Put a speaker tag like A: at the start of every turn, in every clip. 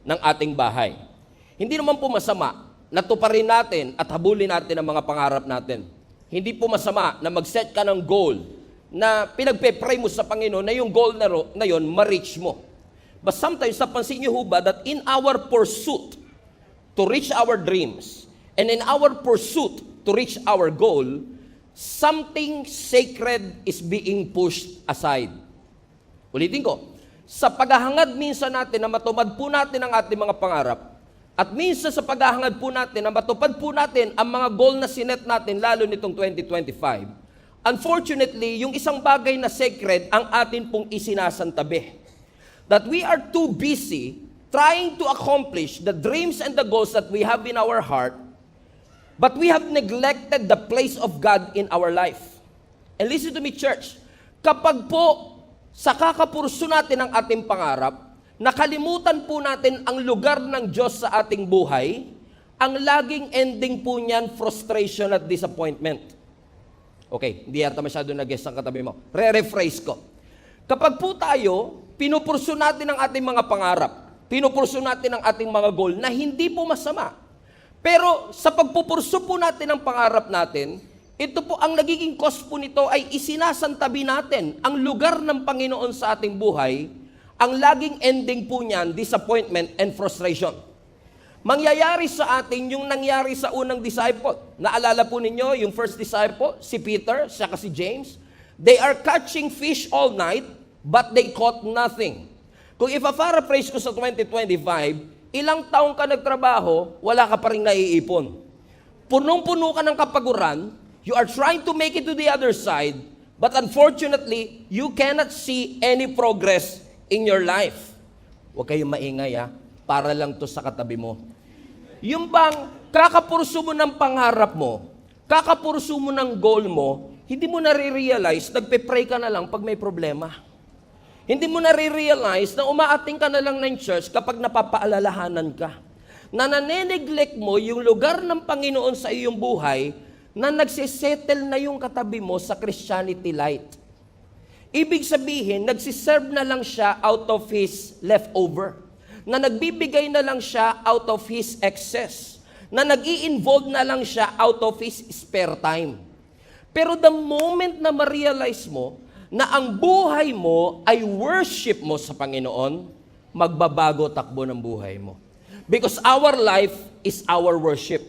A: ng ating bahay. Hindi naman po masama na tuparin natin at habulin natin ang mga pangarap natin. Hindi po masama na mag-set ka ng goal na pinagpe-pray mo sa Panginoon na yung goal na yon ma-reach mo. But sometimes, napansin niyo ho ba that in our pursuit to reach our dreams and in our pursuit to reach our goal, something sacred is being pushed aside. Ulitin ko, sa paghahangad minsan natin na matupad po natin ang ating mga pangarap, at minsan sa paghahangad po natin na matupad po natin ang mga goal na sinet natin lalo nitong 2025, unfortunately, yung isang bagay na sacred ang atin pong isinasantabi. That we are too busy trying to accomplish the dreams and the goals that we have in our heart, but we have neglected the place of God in our life. And listen to me, church, kapag po sa kakapurso natin ang ating pangarap, nakalimutan po natin ang lugar ng Diyos sa ating buhay, ang laging ending po niyan, frustration at disappointment. Okay, hindi yata masyado nag-guess ang katabi mo. Re-rephrase ko. Kapag po tayo, pinupurso natin ang ating mga pangarap, pinupurso natin ang ating mga goal na hindi po masama. Pero sa pagpupurso po natin ang pangarap natin, ito po ang nagiging cause po nito ay isinasantabi natin ang lugar ng Panginoon sa ating buhay. Ang laging ending po niyan, disappointment and frustration. Mangyayari sa atin yung nangyari sa unang disciple. Naalala po ninyo yung first disciple, si Peter, saka si James. They are catching fish all night, but they caught nothing. Kung ipa-paraphrase ko sa 2025, ilang taong ka nagtrabaho, wala ka pa rin naiipon. Punong-puno ka ng kapaguran, you are trying to make it to the other side, but unfortunately, you cannot see any progress in your life. Huwag kayong maingay para lang to sa katabi mo. Yung bang kakapurso mo ng pangarap mo, kakapurso mo ng goal mo, hindi mo nare-realize, nagpe-pray ka na lang pag may problema. Hindi mo nare-realize na umaating ka na lang ng church kapag napapaalalahanan ka. Na naneneglect mo yung lugar ng Panginoon sa iyong buhay na nagsisettle na yung katabi mo sa Christianity light. Ibig sabihin, nagsiserve na lang siya out of his leftover. Na nagbibigay na lang siya out of his excess. Na nag-i-involve na lang siya out of his spare time. Pero the moment na ma-realize mo na ang buhay mo ay worship mo sa Panginoon, magbabago takbo ng buhay mo. Because our life is our worship.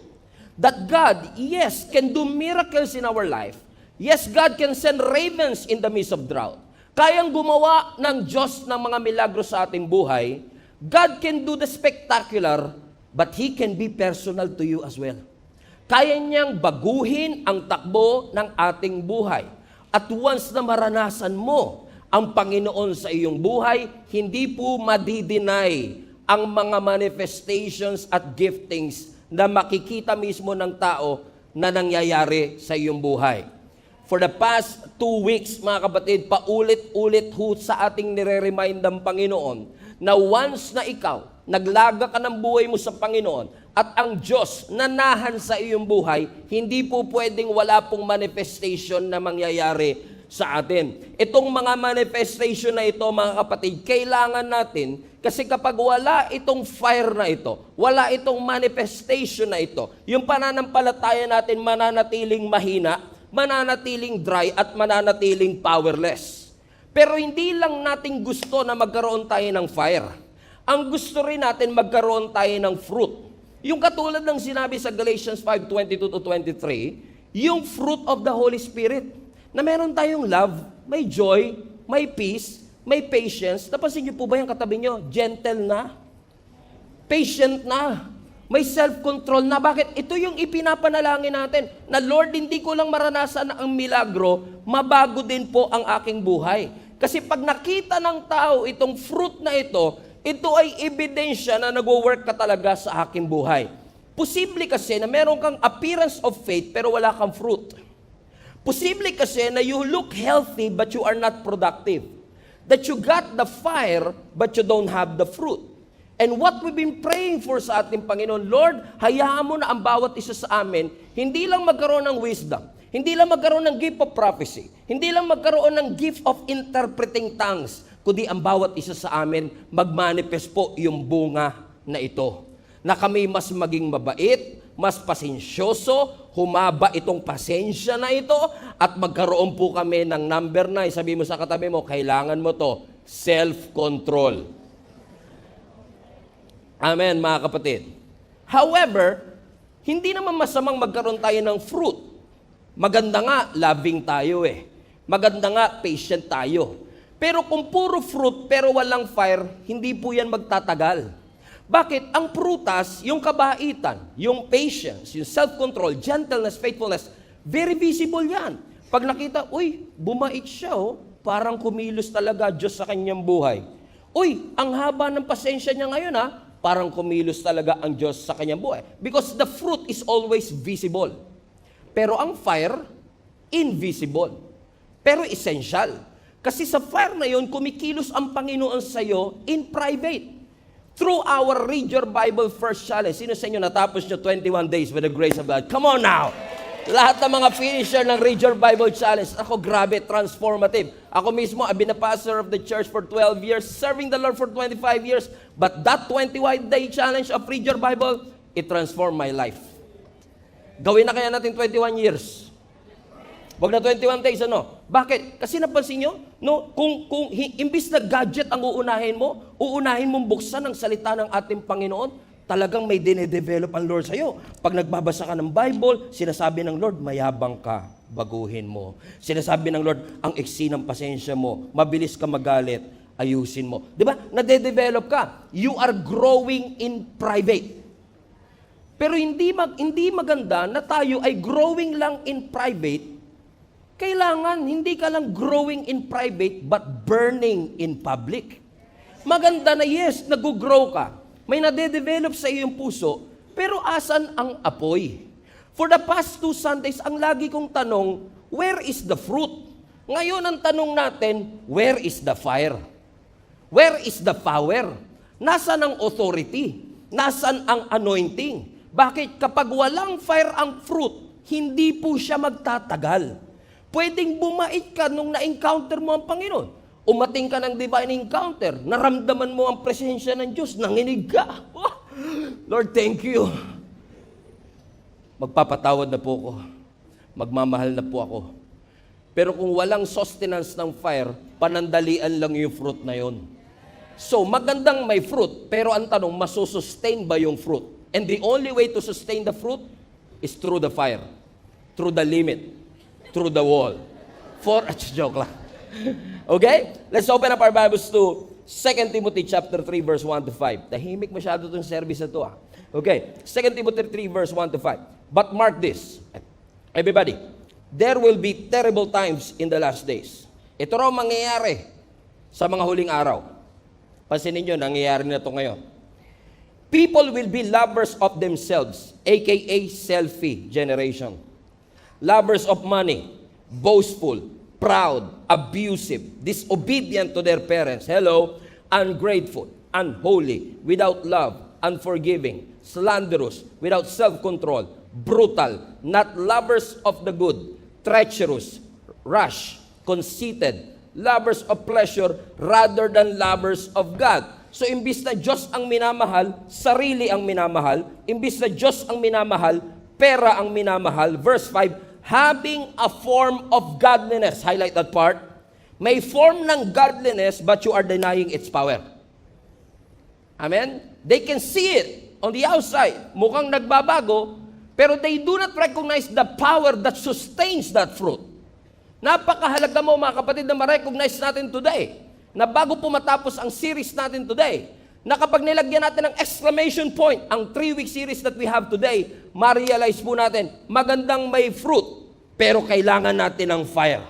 A: That God, yes, can do miracles in our life. Yes, God can send ravens in the midst of drought. Kayang gumawa ng Diyos ng mga milagro sa ating buhay. God can do the spectacular, but He can be personal to you as well. Kaya niyang baguhin ang takbo ng ating buhay. At once na maranasan mo ang Panginoon sa iyong buhay, hindi po madideny ang mga manifestations at giftings na makikita mismo ng tao na nangyayari sa iyong buhay. For the past 2 weeks, mga kapatid, paulit-ulit ho sa ating nire-remind ng Panginoon na once na ikaw, naglaga ka ng buhay mo sa Panginoon at ang Diyos nanahan sa iyong buhay, hindi po pwedeng wala pong manifestation na mangyayari sa atin. Itong mga manifestation na ito, mga kapatid, kailangan natin kasi kapag wala itong fire na ito, wala itong manifestation na ito, yung pananampalataya natin mananatiling mahina, mananatiling dry at mananatiling powerless. Pero hindi lang natin gusto na magkaroon tayo ng fire. Ang gusto rin natin magkaroon tayo ng fruit. Yung katulad ng sinabi sa Galatians 5:22-23, yung fruit of the Holy Spirit, na meron tayong love, may joy, may peace, may patience. Napansin niyo po ba yung katabi niyo? Gentle na, patient na, may self-control na. Bakit? Ito yung ipinapanalangin natin, na Lord, hindi ko lang maranasan ang milagro, mabago din po ang aking buhay. Kasi pag nakita ng tao itong fruit na ito ay ebidensya na nagwo-work ka talaga sa aking buhay. Posible kasi na meron kang appearance of faith pero wala kang fruit. Posible kasi na you look healthy but you are not productive. That you got the fire but you don't have the fruit. And what we've been praying for sa ating Panginoon, Lord, hayaan mo na ang bawat isa sa amin, hindi lang magkaroon ng wisdom, hindi lang magkaroon ng gift of prophecy, hindi lang magkaroon ng gift of interpreting tongues, kundi ang bawat isa sa amin, magmanifest po yung bunga na ito. Na kami mas maging mabait, mas pasensyoso, humaba itong pasensya na ito, at magkaroon po kami ng number 9. Sabi mo sa katabi mo, kailangan mo to, self-control. Amen, mga kapatid. However, hindi naman masamang magkaroon tayo ng fruit. Maganda nga, loving tayo eh. Maganda nga, patient tayo. Pero kung puro fruit pero walang fire, hindi po yan magtatagal. Bakit? Ang prutas, yung kabaitan, yung patience, yung self-control, gentleness, faithfulness, very visible yan. Pag nakita, uy, bumait siya oh, parang kumilos talaga Diyos sa kanyang buhay. Uy, ang haba ng pasensya niya ngayon ha, parang kumilos talaga ang Diyos sa kanyang buhay. Because the fruit is always visible. Pero ang fire, invisible. Pero essential. Kasi sa fire na yun, kumikilos ang Panginoon sa iyo in private. Through our Read Your Bible First Challenge. Sino sa inyo natapos nyo 21 days with the grace of God? Come on now! Lahat ng mga finisher ng Read Your Bible Challenge, ako grabe, transformative. Ako mismo, I've been a pastor of the church for 12 years, serving the Lord for 25 years. But that 21-day challenge of Read Your Bible, it transformed my life. Gawin na kaya natin 21 years. Wag na 21 days, ano? Bakit? Kasi napansin nyo, no, kung imbis na gadget ang uunahin mong buksan ang salita ng ating Panginoon, talagang may dinedevelop ang Lord sa'yo. Pag nagbabasa ka ng Bible, sinasabi ng Lord, mayabang ka, baguhin mo. Sinasabi ng Lord, ang iksi ng pasensya mo, mabilis ka magalit, ayusin mo. Di ba? Nade-develop ka. You are growing in private. Pero hindi maganda na tayo ay growing lang in private. Kailangan, hindi ka lang growing in private, but burning in public. Maganda na yes, nag-grow ka. May nade-develop sa iyong puso, pero asan ang apoy? For the past 2 Sundays, ang lagi kong tanong, where is the fruit? Ngayon ang tanong natin, where is the fire? Where is the power? Nasaan ang authority? Nasaan ang anointing? Bakit? Kapag walang fire ang fruit, hindi po siya magtatagal. Pwedeng bumait ka nung na-encounter mo ang Panginoon. Umating ka ng divine encounter, naramdaman mo ang presensya ng Diyos, nanginig ka. Oh, Lord, thank you. Magpapatawad na po ako. Magmamahal na po ako. Pero kung walang sustenance ng fire, panandalian lang yung fruit na yon. So, magandang may fruit, pero ang tanong, masusustain ba yung fruit? And the only way to sustain the fruit is through the fire, through the limit, through the wall. Joke lang. Okay? Let's open up our Bibles to 2 Timothy chapter 3 verse 1 to 5. Tahimik masyado itong service na ito. Okay, 2 Timothy 3 verse 1 to 5. But mark this, everybody, there will be terrible times in the last days. Ito raw mangyayari sa mga huling araw. Pansinin nyo, nangyayari na ito ngayon. People will be lovers of themselves, aka selfie generation. Lovers of money, boastful, proud, abusive, disobedient to their parents. Hello, ungrateful, unholy, without love, unforgiving, slanderous, without self-control, brutal, not lovers of the good, treacherous, rash, conceited, lovers of pleasure rather than lovers of God. So imbis na Diyos ang minamahal, sarili ang minamahal. Imbis na Diyos ang minamahal, pera ang minamahal. Verse 5, having a form of godliness. Highlight that part. May form ng godliness, but you are denying its power. Amen? They can see it on the outside. Mukhang nagbabago, pero they do not recognize the power that sustains that fruit. Napakahalaga mo mga kapatid na ma-recognize natin today, na bago po matapos ang series natin today, na kapag nilagyan natin ng exclamation point, ang 3-week series that we have today, ma-realize po natin, magandang may fruit, pero kailangan natin ng fire.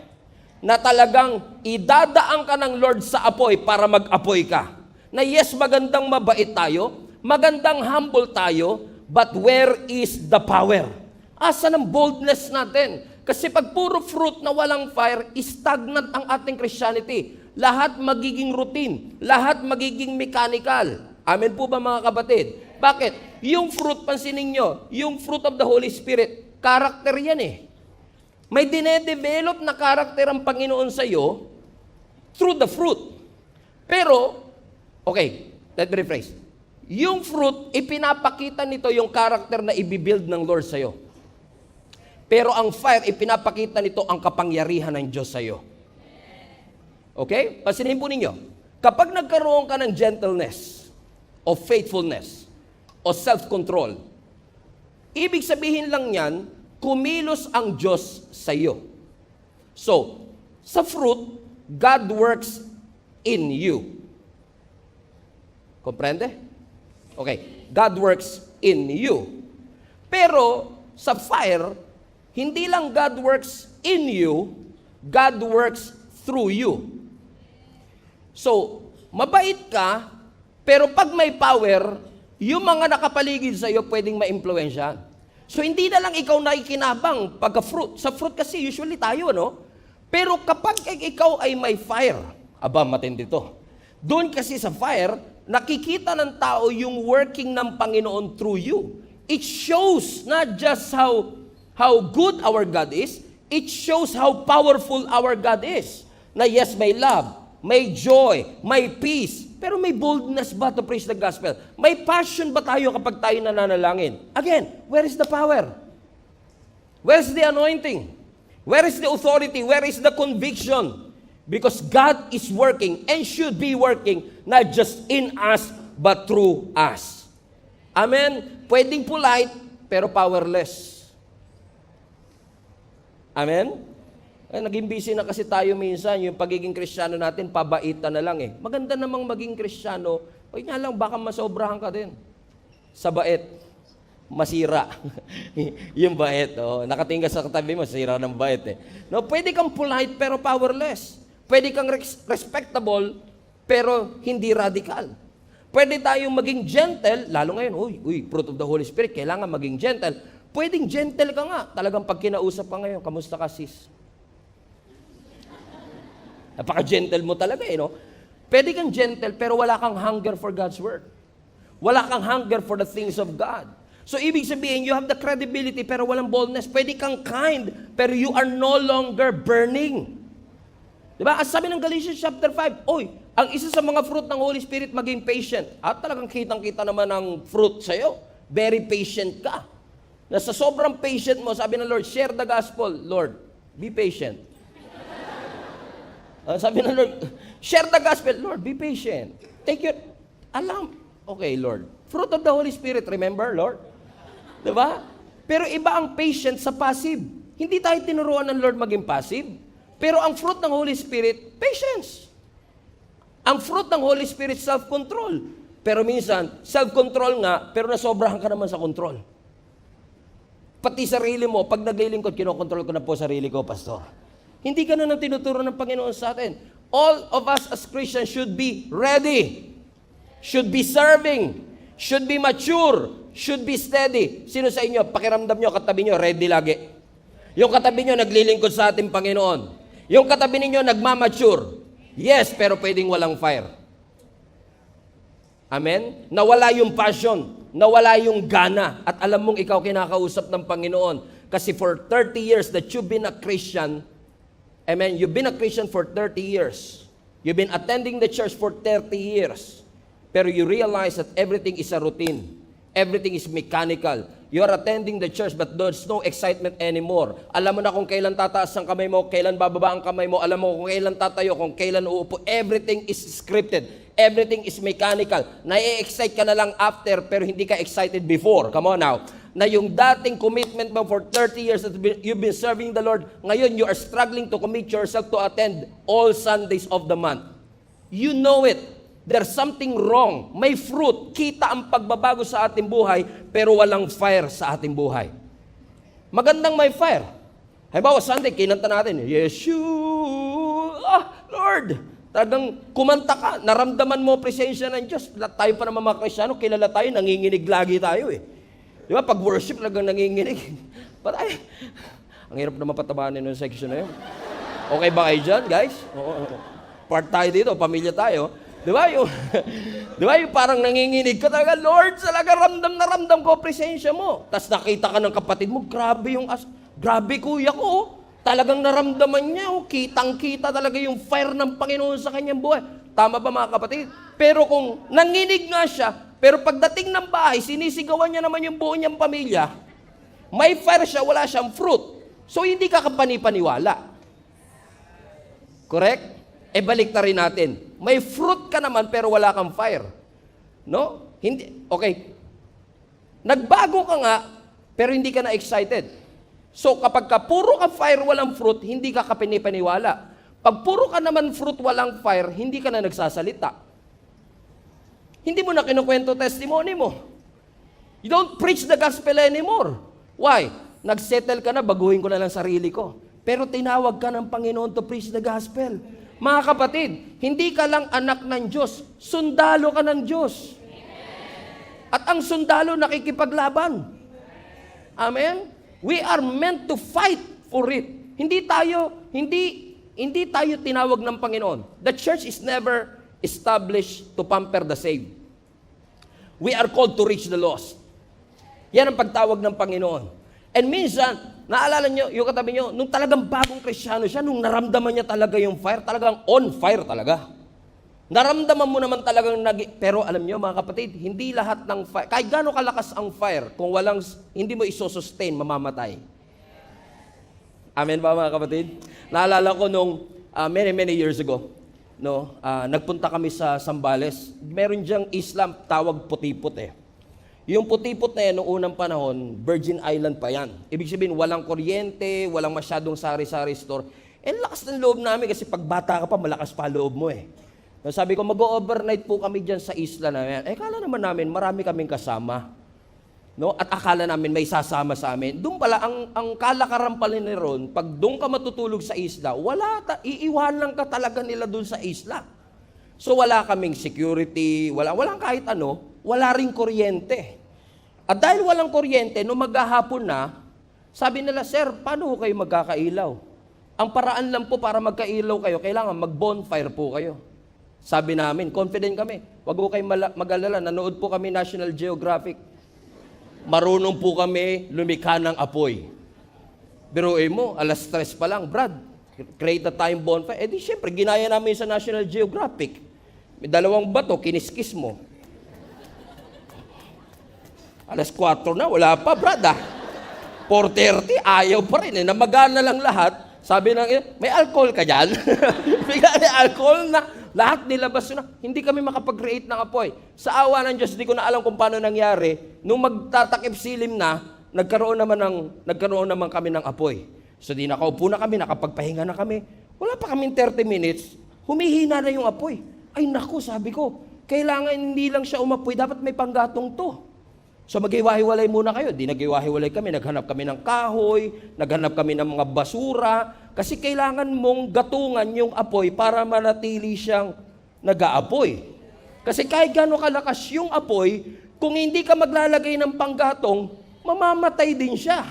A: Na talagang idadaan ka ng Lord sa apoy para mag-apoy ka. Na yes, magandang mabait tayo, magandang humble tayo, but where is the power? Asan ang boldness natin? Kasi pag puro fruit na walang fire, stagnant ang ating Christianity. Lahat magiging routine. Lahat magiging mechanical. Amen po ba mga kapatid? Bakit? Yung fruit, pansinin nyo, yung fruit of the Holy Spirit, character yan eh. May dinedevelop na character ang Panginoon sa iyo through the fruit. Pero, okay, let me rephrase. Yung fruit, ipinapakita nito yung character na ibibuild ng Lord sa'yo. Pero ang fire, ipinapakita nito ang kapangyarihan ng Diyos sa'yo. Okay? Pansinin po ninyo. Kapag nagkaroon ka ng gentleness, o faithfulness, o self-control, ibig sabihin lang yan, kumilos ang Diyos sa'yo. So, sa fruit, God works in you. Komprende? Okay, God works in you. Pero sa fire, hindi lang God works in you, God works through you. So, mabait ka, pero pag may power, yung mga nakapaligid sa iyo pwedeng ma-impluwensyahan. So, hindi na lang ikaw nakikinabang pagka-fruit. Sa fruit kasi usually tayo, no? Pero kapag ikaw ay may fire, aba, matindi to. Doon kasi sa fire, nakikita ng tao yung working ng Panginoon through you. It shows not just how good our God is, it shows how powerful our God is. Na yes, may love, may joy, may peace, pero may boldness ba to preach the gospel? May passion ba tayo kapag tayo nananalangin? Again, where is the power? Where is the anointing? Where is the authority? Where is the conviction? Because God is working and should be working not just in us, but through us. Amen? Pwedeng polite, pero powerless. Amen? Naging busy na kasi tayo minsan, yung pagiging Kristiyano natin, pabaitan na lang eh. Maganda namang maging Kristiyano, o nga lang, baka masobrahan ka din. Sa bait, masira. Yung bait, nakatingga sa katabi mo, sira ng bait eh. No, pwede kang polite, pero powerless. Pwede kang respectable, pero hindi radical. Pwede tayong maging gentle, lalo ngayon, fruit of the Holy Spirit, kailangan maging gentle. Pwedeng gentle ka nga. Talagang pag kinausap ka ngayon, kamusta ka sis? Napaka-gentle mo talaga no? Pwede kang gentle, pero wala kang hunger for God's Word. Wala kang hunger for the things of God. So, ibig sabihin, you have the credibility, pero walang boldness. Pwede kang kind, pero you are no longer burning. Diba? As sabi ng Galatians chapter 5, ang isa sa mga fruit ng Holy Spirit, maging patient. At talagang kitang-kita naman ang fruit sa'yo. Very patient ka. Na sa sobrang patient mo, sabi ng Lord, share the gospel. Lord, be patient. Sabi ng Lord, share the gospel. Lord, be patient. Take your, okay, Lord. Fruit of the Holy Spirit, remember, Lord? Diba? Pero iba ang patient sa passive. Hindi tayo tinuruan ng Lord maging passive. Pero ang fruit ng Holy Spirit, patience. Ang fruit ng Holy Spirit, self-control. Pero minsan, self-control nga, pero nasobrahan ka naman sa control. Pati sarili mo, pag naglilingkod, kinokontrol ko na po sarili ko, pastor. Hindi ganun ang tinuturo ng Panginoon sa atin. All of us as Christians should be ready, should be serving, should be mature, should be steady. Sino sa inyo, pakiramdam nyo, katabi nyo, ready lagi. Yung katabi nyo, naglilingkod sa ating Panginoon. Yung katabi ninyo, nagmamature. Yes, pero pwedeng walang fire. Amen? Nawala yung passion, nawala yung gana, at alam mong ikaw kinakausap ng Panginoon. Kasi for 30 years that you've been a Christian, amen, you've been a Christian for 30 years. You've been attending the church for 30 years. Pero you realize that everything is a routine. Everything is mechanical. You are attending the church but there's no excitement anymore. Alam mo na kung kailan tataas ang kamay mo, kailan bababa ang kamay mo, alam mo kung kailan tatayo, kung kailan uupo. Everything is scripted. Everything is mechanical. Na-excite ka na lang after pero hindi ka excited before. Come on now. Na yung dating commitment mo for 30 years that you've been serving the Lord, ngayon you are struggling to commit yourself to attend all Sundays of the month. You know it. There's something wrong. May fruit. Kita ang pagbabago sa ating buhay, pero walang fire sa ating buhay. Magandang may fire. Halimbawa, Sunday, kinanta natin, Yeshua, Lord. Talagang kumanta ka, naramdaman mo presensya ng Diyos. Tayo pa naman mga Kristyano, kilala tayo, nanginginig lagi tayo eh. Di ba? Pag worship, talagang nanginginig. But ang hirap na mapatabaan yung section na yun. Okay ba kayo dyan, guys? Part tayo dito, pamilya tayo. Di ba yung parang nanginginig ka talaga, Lord, talaga ramdam ko presensya mo. Tapos nakita ka ng kapatid mo, grabe kuya ko. Talagang naramdaman niya, kitang-kita talaga yung fire ng Panginoon sa kanyang buhay. Tama ba mga kapatid? Pero kung nanginig nga siya, pero pagdating ng bahay, sinisigawan niya naman yung buo niyang pamilya, may fire siya, wala siyang fruit. So hindi ka kapanipaniwala. Correct? Balik na rin natin. May fruit ka naman pero wala kang fire. No? Hindi. Okay. Nagbago ka nga, pero hindi ka na excited. So kapag ka puro ka fire, walang fruit, hindi ka kapanipaniwala. Pag puro ka naman fruit, walang fire, hindi ka na nagsasalita. Hindi mo na kinukwento testimony mo. You don't preach the gospel anymore. Why? Nagsettle ka na, baguhin ko na lang sarili ko. Pero tinawag ka ng Panginoon to preach the gospel. Mga kapatid, hindi ka lang anak ng Diyos, sundalo ka ng Diyos. At ang sundalo nakikipaglaban. Amen? We are meant to fight for it. Hindi tayo tinawag ng Panginoon. The church is never established to pamper the saved. We are called to reach the lost. Yan ang pagtawag ng Panginoon. And minsan, naalala nyo, yung katabi nyo, nung talagang bagong Kristyano siya, nung naramdaman niya talaga yung fire, talagang on fire talaga. Naramdaman mo naman talagang pero alam nyo mga kapatid, hindi lahat ng fire, kahit gaano kalakas ang fire, kung hindi mo isosustain, mamamatay. Amen ba mga kapatid? Naalala ko nung many years ago, no, nagpunta kami sa Zambales. Meron diyang Islam, tawag Putiput eh. Yung Putiput na yan, noong unang panahon, Virgin Island pa yan. Ibig sabihin, walang kuryente, walang masyadong sari-sari store. Lakas ng loob namin kasi pag bata ka pa, malakas pa loob mo eh. Sabi ko, mag-overnight po kami dyan sa isla na yan. Kala naman namin, marami kaming kasama. No? At akala namin may sasama sa amin. Doon pala, ang kalakaran pala ni Ron, pag doon ka matutulog sa isla, iiwanan ka talaga nila doon sa isla. So wala kaming security, walang kahit ano, wala ring kuryente. At dahil walang kuryente, nung maghahapon na, sabi nila, Sir, paano kayo magkakailaw? Ang paraan lang po para magkailaw kayo, kailangan mag-bonfire po kayo. Sabi namin, confident kami, wag po kayo mag-alala, nanood po kami National Geographic. Marunong po kami lumikha ng apoy. Biruin mo, 3:00 pa lang, Brad, create a time bonfire. Di syempre, ginaya namin sa National Geographic. May 2 bato, kiniskis mo. 4:00 na, wala pa, Brad 4:30, ayaw pa rin namagana lang lahat. Sabi ng may alcohol ka dyan? Bigla may alcohol na. Lahat nilabas na. Hindi kami makapag-create ng apoy. Sa awa ng Diyos, di ko na alam kung paano nangyari. Nung magtatakip silim na, nagkaroon naman kami ng apoy. So di nakaupo na kami, nakapagpahinga na kami. Wala pa kaming 30 minutes, humihina na yung apoy. Ay naku, sabi ko, kailangan hindi lang siya umapoy, dapat may panggatong to. So maghiwa-hiwalay muna kayo. Di naghiwa-hiwalay kami, naghanap kami ng kahoy, naghanap kami ng mga basura, kasi kailangan mong gatungan yung apoy para manatili siyang nag-aapoy. Kasi kahit gano'n kalakas yung apoy, kung hindi ka maglalagay ng panggatong, mamamatay din siya.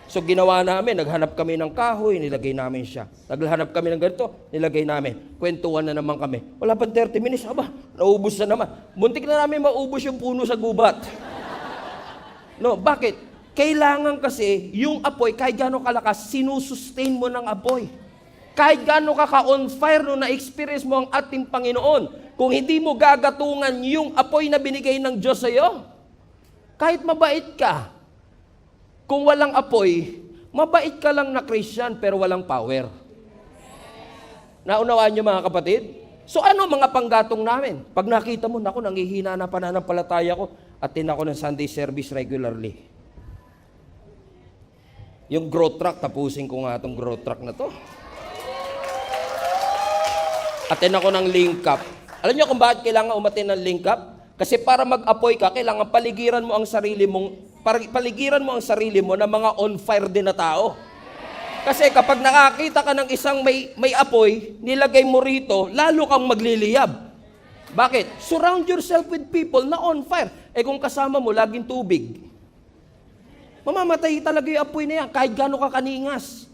A: So ginawa namin, naghanap kami ng kahoy, nilagay namin siya. Naghanap kami ng ganito, nilagay namin. Kwentuhan na naman kami. Wala pang 30 minutes, naubos na naman. Muntik na namin maubos yung puno sa gubat. No, bakit? Kailangan kasi yung apoy, kahit gaano kalakas, sinusustain mo ng apoy. Kahit gaano ka on fire nung na-experience mo ang ating Panginoon, kung hindi mo gagatungan yung apoy na binigay ng Diyos sa iyo, kahit mabait ka, kung walang apoy, mabait ka lang na Christian pero walang power. Naunawaan niyo mga kapatid? So ano mga panggatong namin? Pag nakita mo, naku, nangihina na pananampalataya ko, attend ako ng Sunday service regularly. Yung growth track, tapusin ko nga itong growth track na to. Attend ako ng link up. Alam niyo kung bakit kailangan umattend ng link up? Kasi para mag-apoy ka, kailangan paligiran mo ang sarili mo ng mga on fire din na tao. Kasi kapag nakakita ka ng isang may apoy, nilagay mo rito, lalo kang magliliyab. Bakit? Surround yourself with people na on fire. Kung kasama mo, laging tubig, mamamatay talaga yung apoy na yan, kahit gano'n ka kaningas.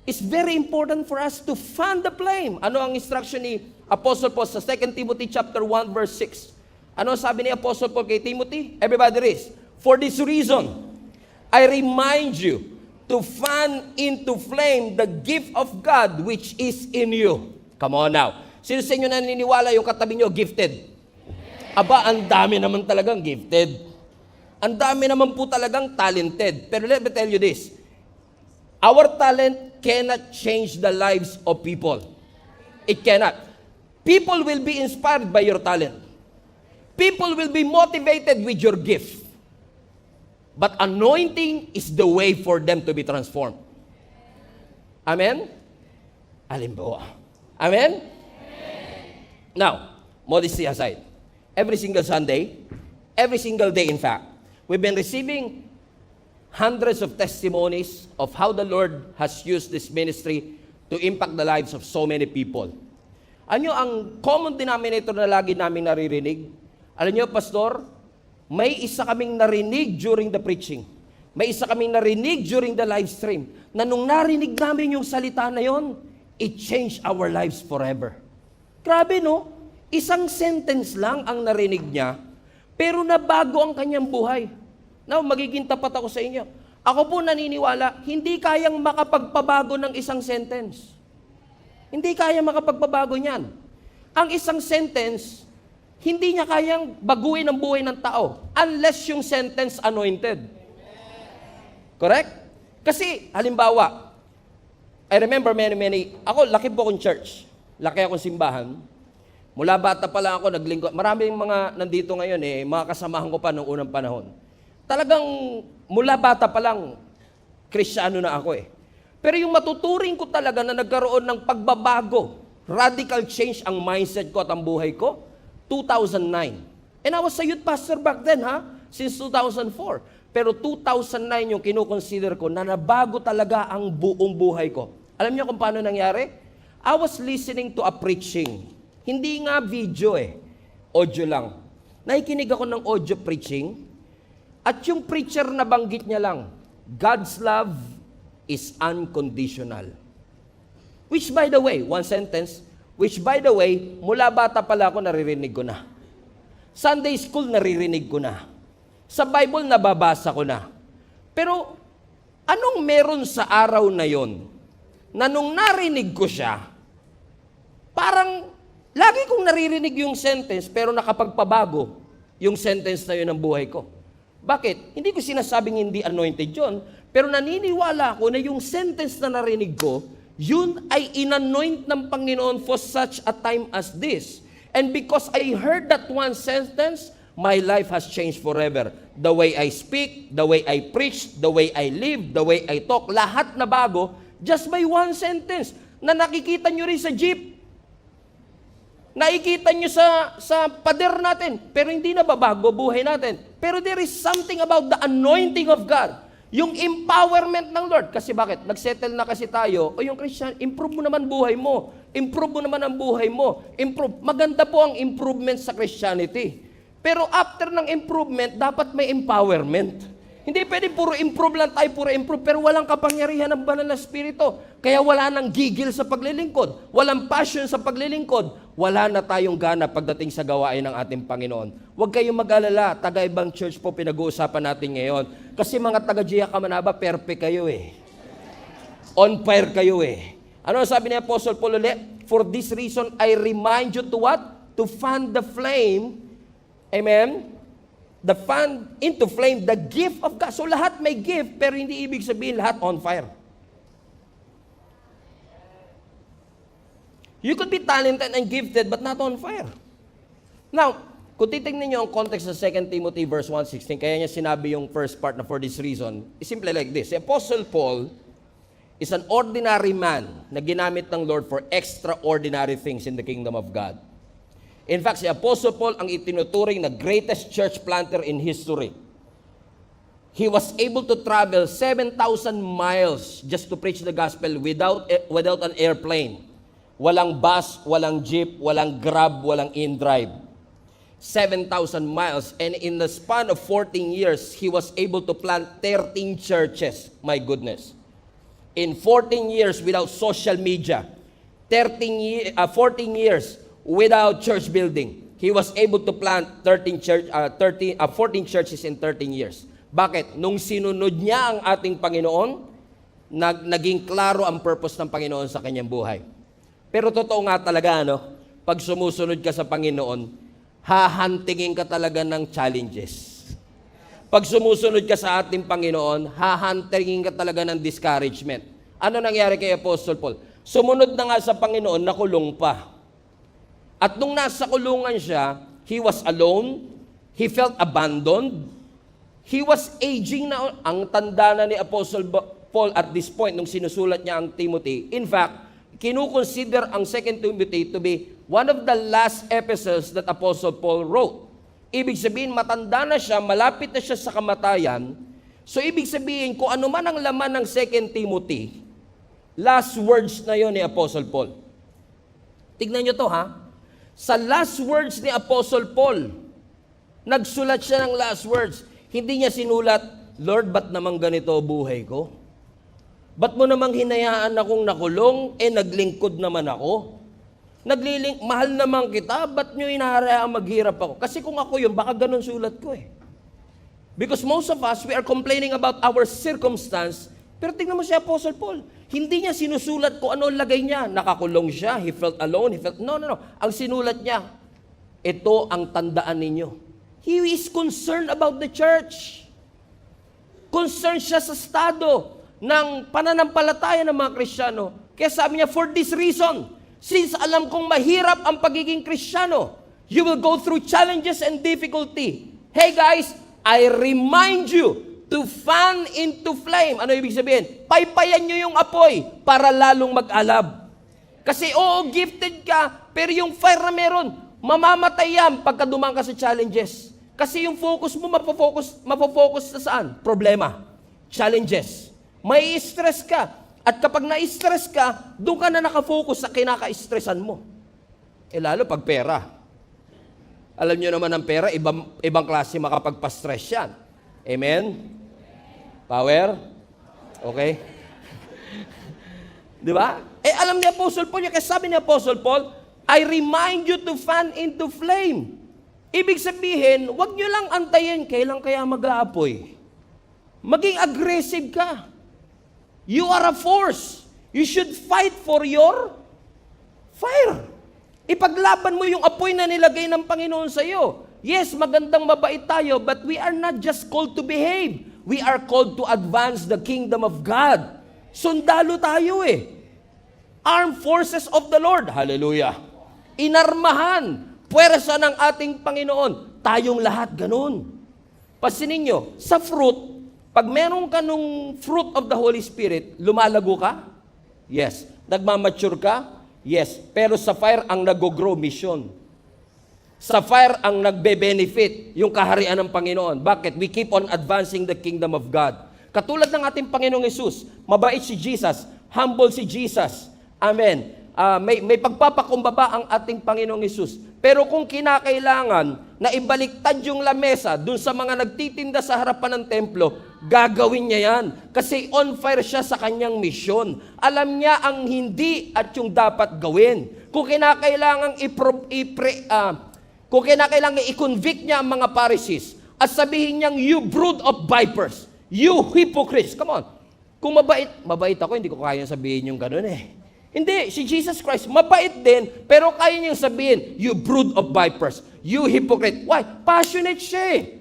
A: It's very important for us to fan the flame. Ano ang instruction ni Apostle Paul sa 2 Timothy chapter 1 verse 6? Ano sabi ni Apostle Paul kay Timothy? Everybody read. For this reason, I remind you to fan into flame the gift of God which is in you. Come on now. Sino sa inyo naniniwala yung katabi nyo, gifted? Aba, ang dami naman talagang gifted. Ang dami naman po talagang talented. Pero let me tell you this, our talent cannot change the lives of people. It cannot. People will be inspired by your talent. People will be motivated with your gift. But anointing is the way for them to be transformed. Amen? Halimbawa. Amen? Now, modesty aside, every single Sunday, every single day in fact, we've been receiving hundreds of testimonies of how the Lord has used this ministry to impact the lives of so many people. Ano ang common denominator na lagi namin naririnig? Alam niyo, Pastor, may isa kaming narinig during the preaching. May isa kaming narinig during the live stream na nung narinig namin yung salita na yon, it changed our lives forever. Grabe, no? Isang sentence lang ang narinig niya, pero nabago ang kanyang buhay. Now, magiging tapat ako sa inyo. Ako po naniniwala, hindi kayang makapagpabago ng isang sentence. Hindi kayang makapagpabago niyan. Ang isang sentence, hindi niya kayang baguhin ang buhay ng tao unless yung sentence anointed. Correct? Kasi, halimbawa, I remember ako, laki po akong church. Laki akong simbahan. Mula bata pa lang ako, naglingkod. Maraming mga nandito ngayon mga kasamahan ko pa noong unang panahon. Talagang mula bata pa lang, Kristiyano na ako Pero yung matuturing ko talaga na nagkaroon ng pagbabago, radical change ang mindset ko at ang buhay ko, 2009. And I was a youth pastor back then, since 2004. Pero 2009 yung kinukonsider ko na nabago talaga ang buong buhay ko. Alam niyo kung paano nangyari? I was listening to a preaching. Hindi nga video audio lang. Nakikinig ako ng audio preaching at yung preacher na banggit niya lang, God's love is unconditional. Which by the way, one sentence, which by the way, mula bata pala ako naririnig ko na. Sunday school naririnig ko na. Sa Bible nababasa ko na. Pero anong meron sa araw na yon na nung narinig ko siya, parang lagi kong naririnig yung sentence pero nakapagpabago yung sentence na yun ng buhay ko. Bakit? Hindi ko sinasabing hindi anointed yun, pero naniniwala ako na yung sentence na narinig ko, yun ay inanoint ng Panginoon for such a time as this. And because I heard that one sentence, my life has changed forever. The way I speak, the way I preach, the way I live, the way I talk, lahat na bago, just by one sentence na nakikita nyo rin sa jeep. Nakikita nyo sa pader natin, pero hindi na babago buhay natin. Pero there is something about the anointing of God. Yung empowerment ng Lord. Kasi bakit? Nagsettle na kasi tayo, o yung Christian, improve mo naman buhay mo. Improve mo naman ang buhay mo. Improve. Maganda po ang improvement sa Christianity. Pero after ng improvement, dapat may empowerment. Hindi pwede puro improve lang tayo, puro improve, pero walang kapangyarihan ng banal na Espiritu. Kaya wala nang gigil sa paglilingkod. Walang passion sa paglilingkod. Wala na tayong gana pagdating sa gawain ng ating Panginoon. Huwag kayong mag-alala, taga-ibang church po pinag-uusapan natin ngayon. Kasi mga taga-Gia Kamanaba, perfect kayo On fire kayo Ano sabi ni Apostle Paul ulit? For this reason, I remind you to what? To fan the flame. Amen? The fan into flame, the gift of God. So lahat may gift, pero hindi ibig sabihin lahat on fire. You could be talented and gifted, but not on fire. Now, kung titignan niyo ang context sa 2 Timothy verse 1:16, kaya niya sinabi yung first part na for this reason, is simply like this. The Apostle Paul is an ordinary man na ginamit ng Lord for extraordinary things in the kingdom of God. In fact, si Apostle Paul ang itinuturing na greatest church planter in history. He was able to travel 7,000 miles just to preach the gospel without an airplane. Walang bus, walang jeep, walang grab, walang in-drive. 7,000 miles. And in the span of 14 years, he was able to plant 13 churches. My goodness. In 14 years without social media, 14 years without church building, he was able to plant 14 churches in 13 years. Bakit? Nung sinunod niya ang ating Panginoon, naging klaro ang purpose ng Panginoon sa kanyang buhay. Pero totoo nga talaga, pag sumusunod ka sa Panginoon, hahantingin ka talaga ng challenges. Pag sumusunod ka sa ating Panginoon, hahantingin ka talaga ng discouragement. Ano nangyari kay Apostle Paul? Sumunod na nga sa Panginoon, nakulong pa. At nung nasa kulungan siya, he was alone, he felt abandoned, he was aging na, ang tanda na ni Apostle Paul at this point nung sinusulat niya ang Timothy. In fact, kinukonsider ang 2 Timothy to be one of the last epistles that Apostle Paul wrote. Ibig sabihin, matanda na siya, malapit na siya sa kamatayan. So, ibig sabihin, kung ano man ang laman ng 2 Timothy, last words na yon ni Apostle Paul. Tignan nyo to, ha? Sa last words ni Apostle Paul, nagsulat siya ng last words. Hindi niya sinulat, Lord, ba't naman ganito buhay ko? Ba't mo namang hinayaan akong nakulong, naglingkod naman ako? Mahal naman kita, ba't nyo inaharayaan maghirap ako? Kasi kung ako yun, baka ganun sulat ko Because most of us, we are complaining about our circumstance, pero tingnan mo si Apostle Paul, hindi niya sinusulat kung ano lagay niya. Nakakulong siya, he felt alone, No. Ang sinulat niya, ito ang tandaan ninyo. He is concerned about the church. Concerned siya sa estado ng pananampalataya ng mga Kristiyano. Kaya sabi niya, for this reason, since alam kong mahirap ang pagiging Kristiyano, you will go through challenges and difficulty. Hey guys, I remind you to fan into flame. Ano ibig sabihin? Paypayan nyo yung apoy para lalong mag-alab. Kasi gifted ka, pero yung fire na meron, mamamatay yan pagka dumaan ka sa challenges. Kasi yung focus mo, mapofocus na saan? Problema. Challenges. May stress ka. At kapag na-stress ka, doon ka na nakafocus sa kinaka-stressan mo. Lalo pag pera. Alam nyo naman ang pera, ibang klase makapagpa-stress yan. Amen? Power? Okay? Di ba? Alam ni Apostle Paul, kaya sabi ni Apostle Paul, I remind you to fan into flame. Ibig sabihin, huwag nyo lang antayin, kailan kaya mag-aapoy. Maging aggressive ka. You are a force. You should fight for your fire. Ipaglaban mo yung apoy na nilagay ng Panginoon sa iyo. Yes, magandang mabait tayo, but we are not just called to behave. We are called to advance the kingdom of God. Sundalo tayo Armed forces of the Lord. Hallelujah. Inarmahan. Puwersa ng ating Panginoon. Tayong lahat ganun. Pansinin nyo, sa fruit, pag meron ka nung fruit of the Holy Spirit, lumalago ka? Yes. Nagmamature ka? Yes. Pero sa fire ang nag-grow mission. Sa fire ang nagbe-benefit yung kaharian ng Panginoon. Bakit? We keep on advancing the kingdom of God. Katulad ng ating Panginoong Yesus, mabait si Jesus, humble si Jesus. Amen. May pagpapakumbaba ang ating Panginoong Yesus. Pero kung kinakailangan na ibaliktad yung lamesa dun sa mga nagtitinda sa harapan ng templo, gagawin niya yan. Kasi on fire siya sa kanyang misyon. Alam niya ang hindi at yung dapat gawin. Kung kinakailangan i-convict niya ang mga Pharisees at sabihin niyang, you brood of vipers, you hypocrites. Come on. Kung mabait ako, hindi ko kaya sabihin yung ganun Hindi, si Jesus Christ, mabait din, pero kaya niyang sabihin, you brood of vipers, you hypocrite. Why? Passionate siya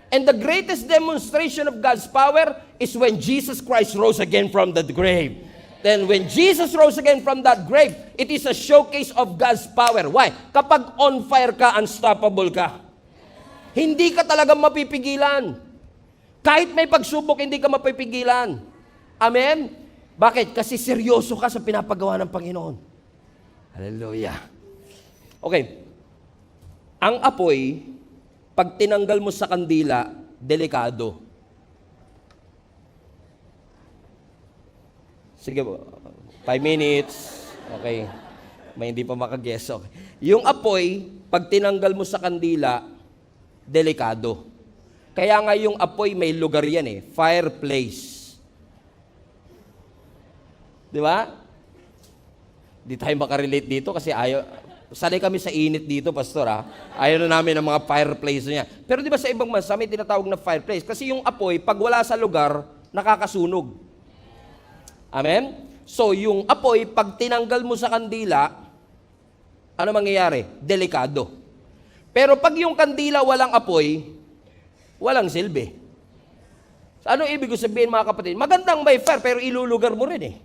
A: And the greatest demonstration of God's power is when Jesus Christ rose again from the grave. Then when Jesus rose again from that grave, it is a showcase of God's power. Why? Kapag on fire ka, unstoppable ka. Hindi ka talaga mapipigilan. Kahit may pagsubok, hindi ka mapipigilan. Amen? Bakit? Kasi seryoso ka sa pinapagawa ng Panginoon. Hallelujah. Okay. Ang apoy, pag tinanggal mo sa kandila, delikado. Sige po. 5 minutes. Okay. May hindi pa makaguess. Okay. Yung apoy, pag tinanggal mo sa kandila, delikado. Kaya nga yung apoy, may lugar yan fireplace. Di ba? Di tayo makarelate dito kasi sanay kami sa init dito, pastor Ayaw na namin ng mga fireplace niya. Pero di ba sa ibang bansa may tinatawag na fireplace? Kasi yung apoy, pag wala sa lugar, nakakasunog. Amen? So, yung apoy, pag tinanggal mo sa kandila, ano mangyayari? Delikado. Pero pag yung kandila walang apoy, walang silbi. Ano ibig sabihin mga kapatid? Magandang may fire, pero ilulugar mo rin eh.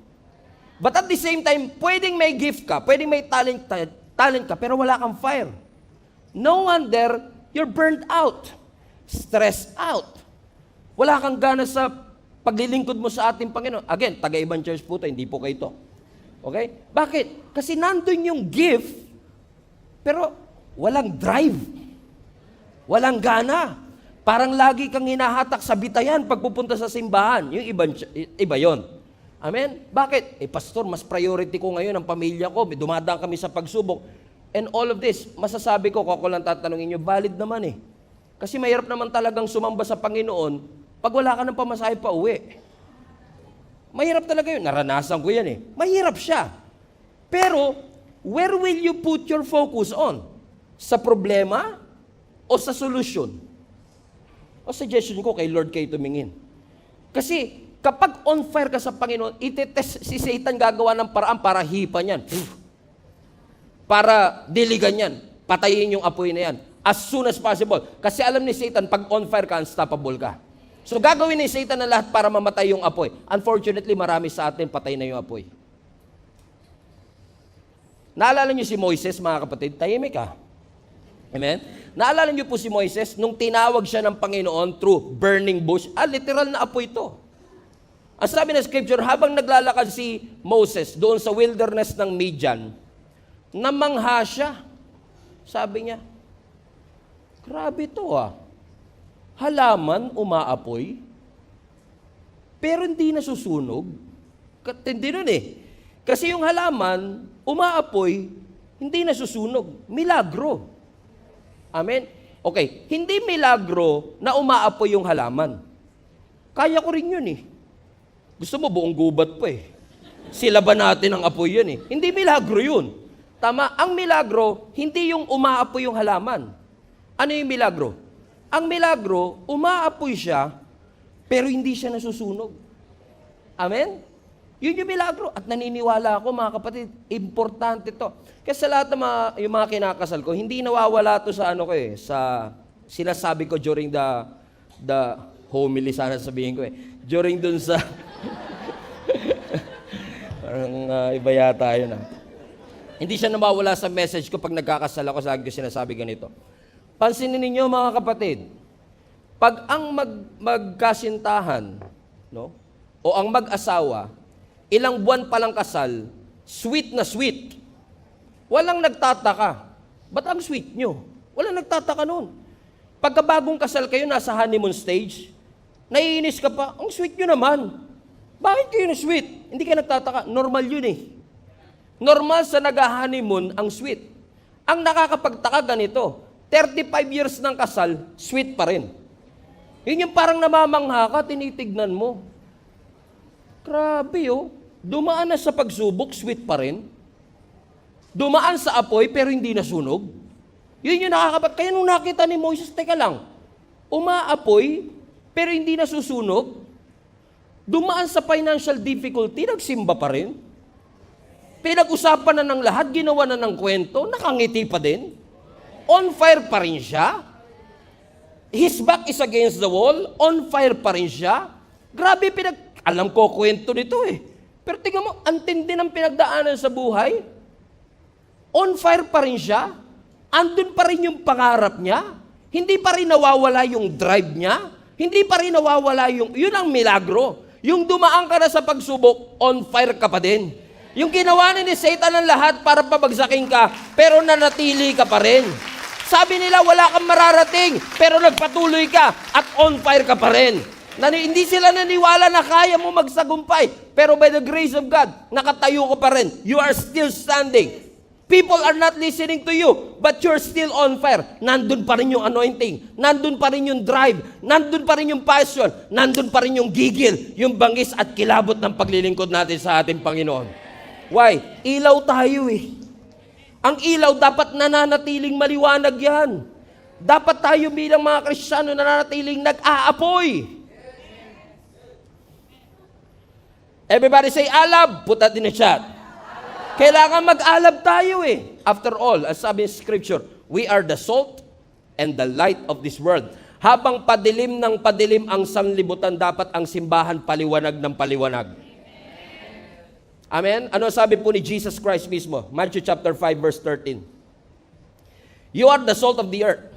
A: But at the same time, pwedeng may gift ka, pwedeng may talent ka, pero wala kang fire. No wonder you're burnt out, stressed out. Wala kang gana sa paglilingkod mo sa ating Panginoon. Again, taga-ibang church po ito, hindi po kayo ito. Okay? Bakit? Kasi nandun yung gift, pero walang drive. Walang gana. Parang lagi kang hinahatak sa bitayan pag pupunta sa simbahan. Yung iba yon. Amen? Bakit? Pastor, mas priority ko ngayon ang pamilya ko. May dumadaan kami sa pagsubok. And all of this, masasabi ko, kung ako lang tatanungin nyo, valid naman eh. Kasi mahirap naman talagang sumamba sa Panginoon pag wala ka ng pamasahe pa uwi. Mahirap talaga yun. Naranasan ko yan eh. Mahirap siya. Pero, where will you put your focus on? Sa problema o sa solusyon? O suggestion ko kay Lord kayo tumingin. Kasi, kapag on fire ka sa Panginoon, itetest si Satan gagawa ng paraan para hipa niyan. Para diligan yan. Patayin yung apoy na yan. As soon as possible. Kasi alam ni Satan, pag on fire ka, unstoppable ka. So gagawin ni Satan na lahat para mamatay yung apoy. Unfortunately, marami sa atin patay na yung apoy. Naalala niyo si Moises, mga kapatid? Tahimik ka. Amen? Naalala niyo po si Moises, nung tinawag siya ng Panginoon through burning bush, literal na apoy ito. Ang sabi ng scripture, habang naglalakad si Moses doon sa wilderness ng Midian, namangha siya. Sabi niya, grabe to halaman umaapoy, pero hindi nasusunog. Hindi nun eh. Kasi yung halaman, umaapoy, hindi nasusunog. Milagro. Amen? Okay, hindi milagro na umaapoy yung halaman. Kaya ko rin yun eh. Gusto mo buong gubat pa eh. Sila ba natin ang apoy yun eh. Hindi milagro yun. Tama, ang milagro, hindi yung umaapoy yung halaman. Ano yung milagro? Ang milagro, umaapoy siya, pero hindi siya nasusunog. Amen? Yun yung milagro. At naniniwala ako, mga kapatid, importante to. Kasi sa lahat ng yung mga kinakasal ko, hindi nawawala to sa sa sinasabi ko during the homily, sana sabihin ko during dun sa, parang iba yata yun Hindi siya nawawala sa message ko pag nagkakasal ako, sa akin ko sinasabi ganito. Pansinin ninyo mga kapatid, pag ang magkasintahan, o ang mag-asawa, ilang buwan pa lang kasal, sweet na sweet. Walang nagtataka. Ba't ang sweet nyo? Walang nagtataka nun. Pagkabagong kasal kayo, nasa honeymoon stage, naiinis ka pa, ang sweet nyo naman. Bakit kayo na sweet? Hindi ka nagtataka. Normal yun eh. Normal sa nag-honeymoon ang sweet. Ang nakakapagtaka ganito, 35 years ng kasal, sweet pa rin. Yun yung parang namamangha ka, tinitignan mo. Grabe dumaan na sa pagsubok, sweet pa rin. Dumaan sa apoy, pero hindi nasunog. Yun yung kaya nung nakita ni Moses, teka lang, umaapoy, pero hindi nasusunog. Dumaan sa financial difficulty, nagsimba pa rin. Pinag-usapan na ng lahat, ginawa na ng kwento, nakangiti pa din. On fire pa rin siya. His back is against the wall. On fire pa rin siya. Grabe, alam ko kwento nito eh. Pero tingnan mo, antindi ng pinagdaanan sa buhay. On fire pa rin siya. Andun pa rin yung pangarap niya. Hindi pa rin nawawala yung drive niya. Hindi pa rin nawawala yun ang milagro. Yung dumaan ka na sa pagsubok, on fire ka pa din. Yung ginawa ni Satan ng lahat para pabagsakin ka, pero nanatili ka pa rin. Sabi nila, wala kang mararating, pero nagpatuloy ka at on fire ka pa rin. Hindi sila naniwala na kaya mo magsagumpay, pero by the grace of God, nakatayo ka pa rin. You are still standing. People are not listening to you, but you're still on fire. Nandun pa rin yung anointing, nandun pa rin yung drive, nandun pa rin yung passion, nandun pa rin yung gigil, yung bangis at kilabot ng paglilingkod natin sa ating Panginoon. Why? Ilaw tayo eh. Ang ilaw dapat nananatiling maliwanag yan. Dapat tayo bilang mga Kristiyano nananatiling nag-aapoy. Everybody say, I love. Put that in the chat. Kailangan mag-alab tayo eh. After all, as sabi ng Scripture, we are the salt and the light of this world. Habang padilim ng padilim ang sanlibutan, dapat ang simbahan paliwanag ng paliwanag. Amen? Ano sabi po ni Jesus Christ mismo? Matthew chapter 5 verse 13. You are the salt of the earth.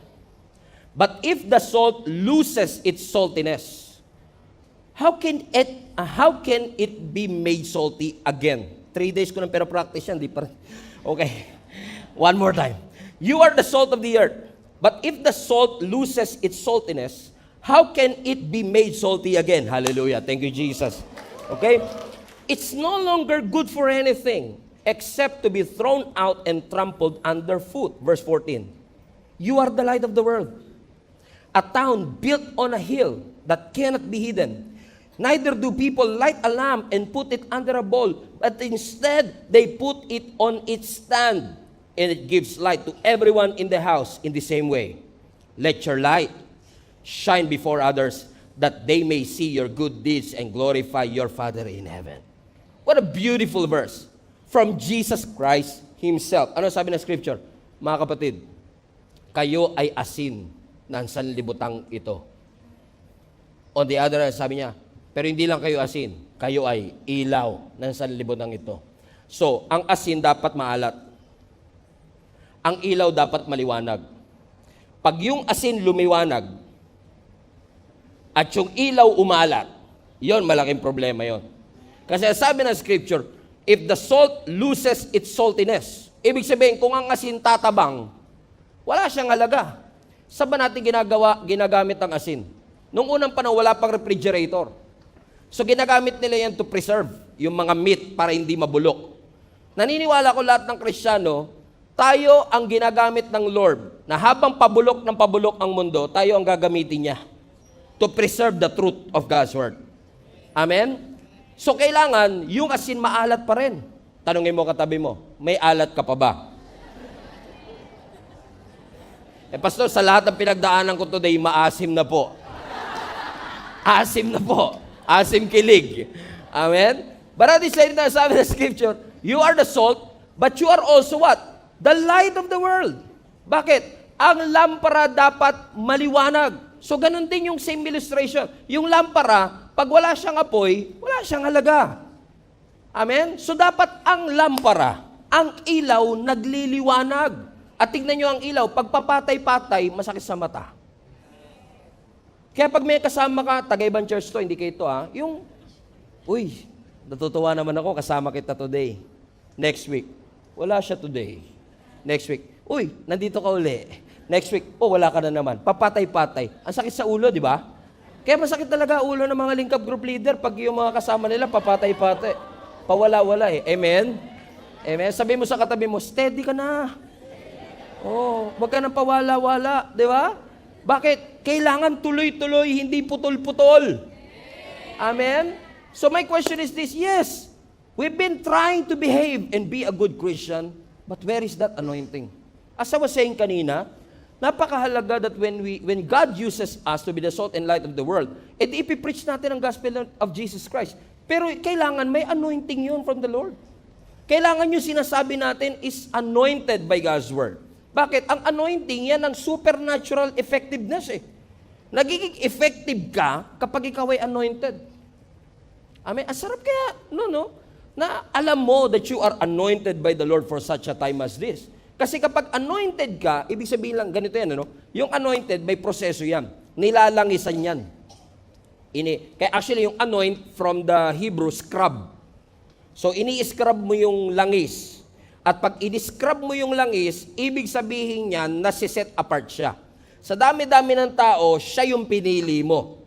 A: But if the salt loses its saltiness, how can it be made salty again? 3 days ko nang pero-practice yan, di pa rin. Okay. One more time. You are the salt of the earth. But if the salt loses its saltiness, how can it be made salty again? Hallelujah. Thank you, Jesus. Okay? It's no longer good for anything except to be thrown out and trampled underfoot. Verse 14. You are the light of the world. A town built on a hill that cannot be hidden. Neither do people light a lamp and put it under a bowl, but instead they put it on its stand, and it gives light to everyone in the house in the same way. Let your light shine before others, that they may see your good deeds and glorify your Father in heaven. What a beautiful verse from Jesus Christ Himself. Ano sabi ng Scripture? Mga kapatid, kayo ay asin ng sanlibutang ito. On the other hand, sabi niya, pero hindi lang kayo asin, kayo ay ilaw ng sanlibutang ito. So, ang asin dapat maalat. Ang ilaw dapat maliwanag. Pag yung asin lumiwanag, at yung ilaw umalat, yon malaking problema yon. Kasi sabi ng Scripture, if the salt loses its saltiness, ibig sabihin, kung ang asin tatabang, wala siyang halaga. Saan ba natin ginagamit ang asin? Noong unang panahon, wala pang refrigerator. So ginagamit nila yan to preserve yung mga meat para hindi mabulok. Naniniwala ko lahat ng Kristiyano, tayo ang ginagamit ng Lord na habang pabulok ng pabulok ang mundo, tayo ang gagamitin niya to preserve the truth of God's Word. Amen? So kailangan, yung asin maalat pa rin. Tanungin mo katabi mo, may alat ka pa ba? Pastor, sa lahat ng pinagdaanan ko today, maasim na po. Asim na po. Asim kilig. Amen? But at the same time, sabi ng Scripture, you are the salt, but you are also what? The light of the world. Bakit? Ang lampara dapat maliwanag. So, ganun din yung same illustration. Yung lampara, pag wala siyang apoy, wala siyang halaga. Amen? So, dapat ang lampara, ang ilaw, nagliliwanag. At tignan nyo ang ilaw, pag papatay-patay, masakit sa mata. Kaya pag may kasama ka, taga-ibang church to, hindi kayo ito yung, uy, natutuwa naman ako, kasama kita today. Next week, wala siya today. Next week, uy, nandito ka uli. Next week, wala ka na naman. Papatay-patay. Ang sakit sa ulo, di ba? Kaya masakit talaga ulo ng mga link-up group leader pag yung mga kasama nila, papatay-patay. Pawala-wala eh. Amen? Amen? Sabi mo sa katabi mo, steady ka na. Wag ka nang pawala-wala, di ba? Bakit? Kailangan tuloy-tuloy, hindi putol-putol. Amen? So my question is this, yes, we've been trying to behave and be a good Christian, but where is that anointing? As I was saying kanina, napakahalaga that when God uses us to be the salt and light of the world, ipipreach natin ang gospel of Jesus Christ. Pero kailangan may anointing yun from the Lord. Kailangan yung sinasabi natin is anointed by God's word. Bakit? Ang anointing yan ang supernatural effectiveness eh. Nagiging effective ka kapag ikaw ay anointed. Amen? Ang sarap kaya, na alam mo that you are anointed by the Lord for such a time as this. Kasi kapag anointed ka, ibig sabihin lang, ganito yan, yung anointed, may proseso yan. Nilalangisan yan. Kaya actually, yung anoint from the Hebrew, scrub. So, ini-scrub mo yung langis. At pag i-describe mo yung langis, ibig sabihin niyan, nasi-set apart siya. Sa dami-dami ng tao, siya yung pinili mo.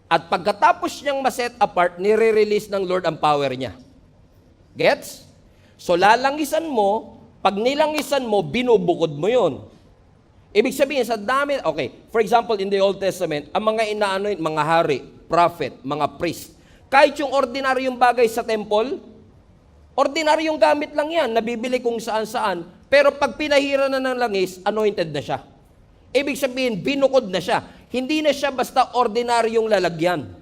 A: At pagkatapos niyang ma-set apart, nire-release ng Lord ang power niya. Gets? So lalangisan mo, pag nilangisan mo, binubukod mo yun. Ibig sabihin, sa dami, okay, for example, in the Old Testament, ang mga inaanoint, mga hari, prophet, mga priest, kahit yung ordinaryong bagay sa temple, ordinaryong gamit lang yan, nabibili kung saan-saan. Pero pag pinahira na ng langis, anointed na siya. Ibig sabihin, binukod na siya. Hindi na siya basta ordinaryong lalagyan.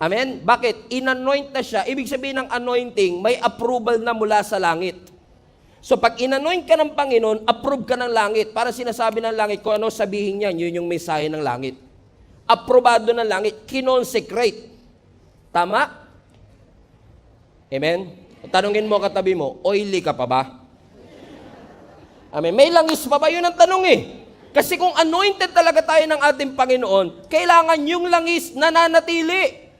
A: Amen? Bakit? In-anoint na siya. Ibig sabihin ng anointing, may approval na mula sa langit. So pag in-anoint ka ng Panginoon, approve ka ng langit. Para sinasabi ng langit, kung ano sabihin niyan, yun yung mensahe ng langit. Aprobado ng langit, kinonsecrate. Tama? Amen? Tanungin mo katabi mo, oily ka pa ba? Amen? May langis pa ba? Yun ang tanong eh. Kasi kung anointed talaga tayo ng ating Panginoon, kailangan yung langis nananatili.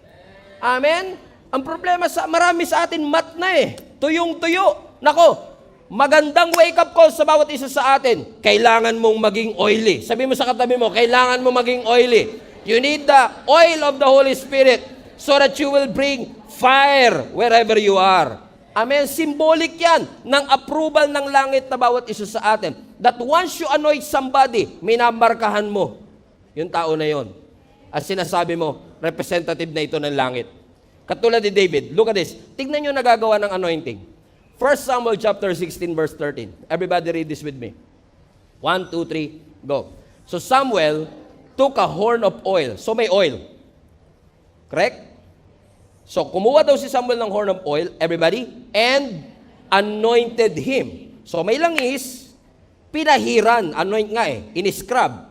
A: Amen? Ang problema sa marami sa atin, mat na eh. Tuyong-tuyo. Nako, magandang wake-up call sa bawat isa sa atin. Kailangan mong maging oily. Sabi mo sa katabi mo, kailangan mong maging oily. You need the oil of the Holy Spirit so that you will bring fire wherever you are. Amen? Symbolic yan ng approval ng langit na bawat isa sa atin. That once you anoint somebody, minamarkahan mo yung tao na yon. At sinasabi mo, representative na ito ng langit. Katulad ni David, look at this. Tignan nyo nagagawa ng anointing. 1 Samuel chapter 16 verse 13. Everybody read this with me. 1, 2, 3, go. So Samuel took a horn of oil. So may oil. Correct? So kumuha daw si Samuel ng horn of oil, everybody, and anointed him. So may langis, pinahiran, anoint nga eh, in-scrub.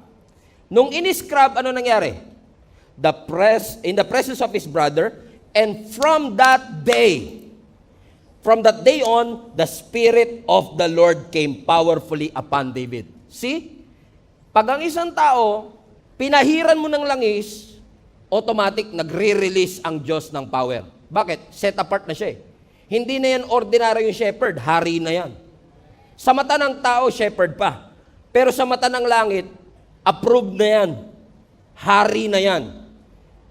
A: Nung in-scrub, ano nangyari? In the presence of his brother, and from that day on, the Spirit of the Lord came powerfully upon David. See? Pag ang isang tao, pinahiran mo ng langis, automatic, nagre-release ang Diyos ng power. Bakit? Set apart na siya eh. Hindi na yan ordinary yung shepherd, hari na yan. Sa mata ng tao, shepherd pa. Pero sa mata ng langit, approved na yan. Hari na yan.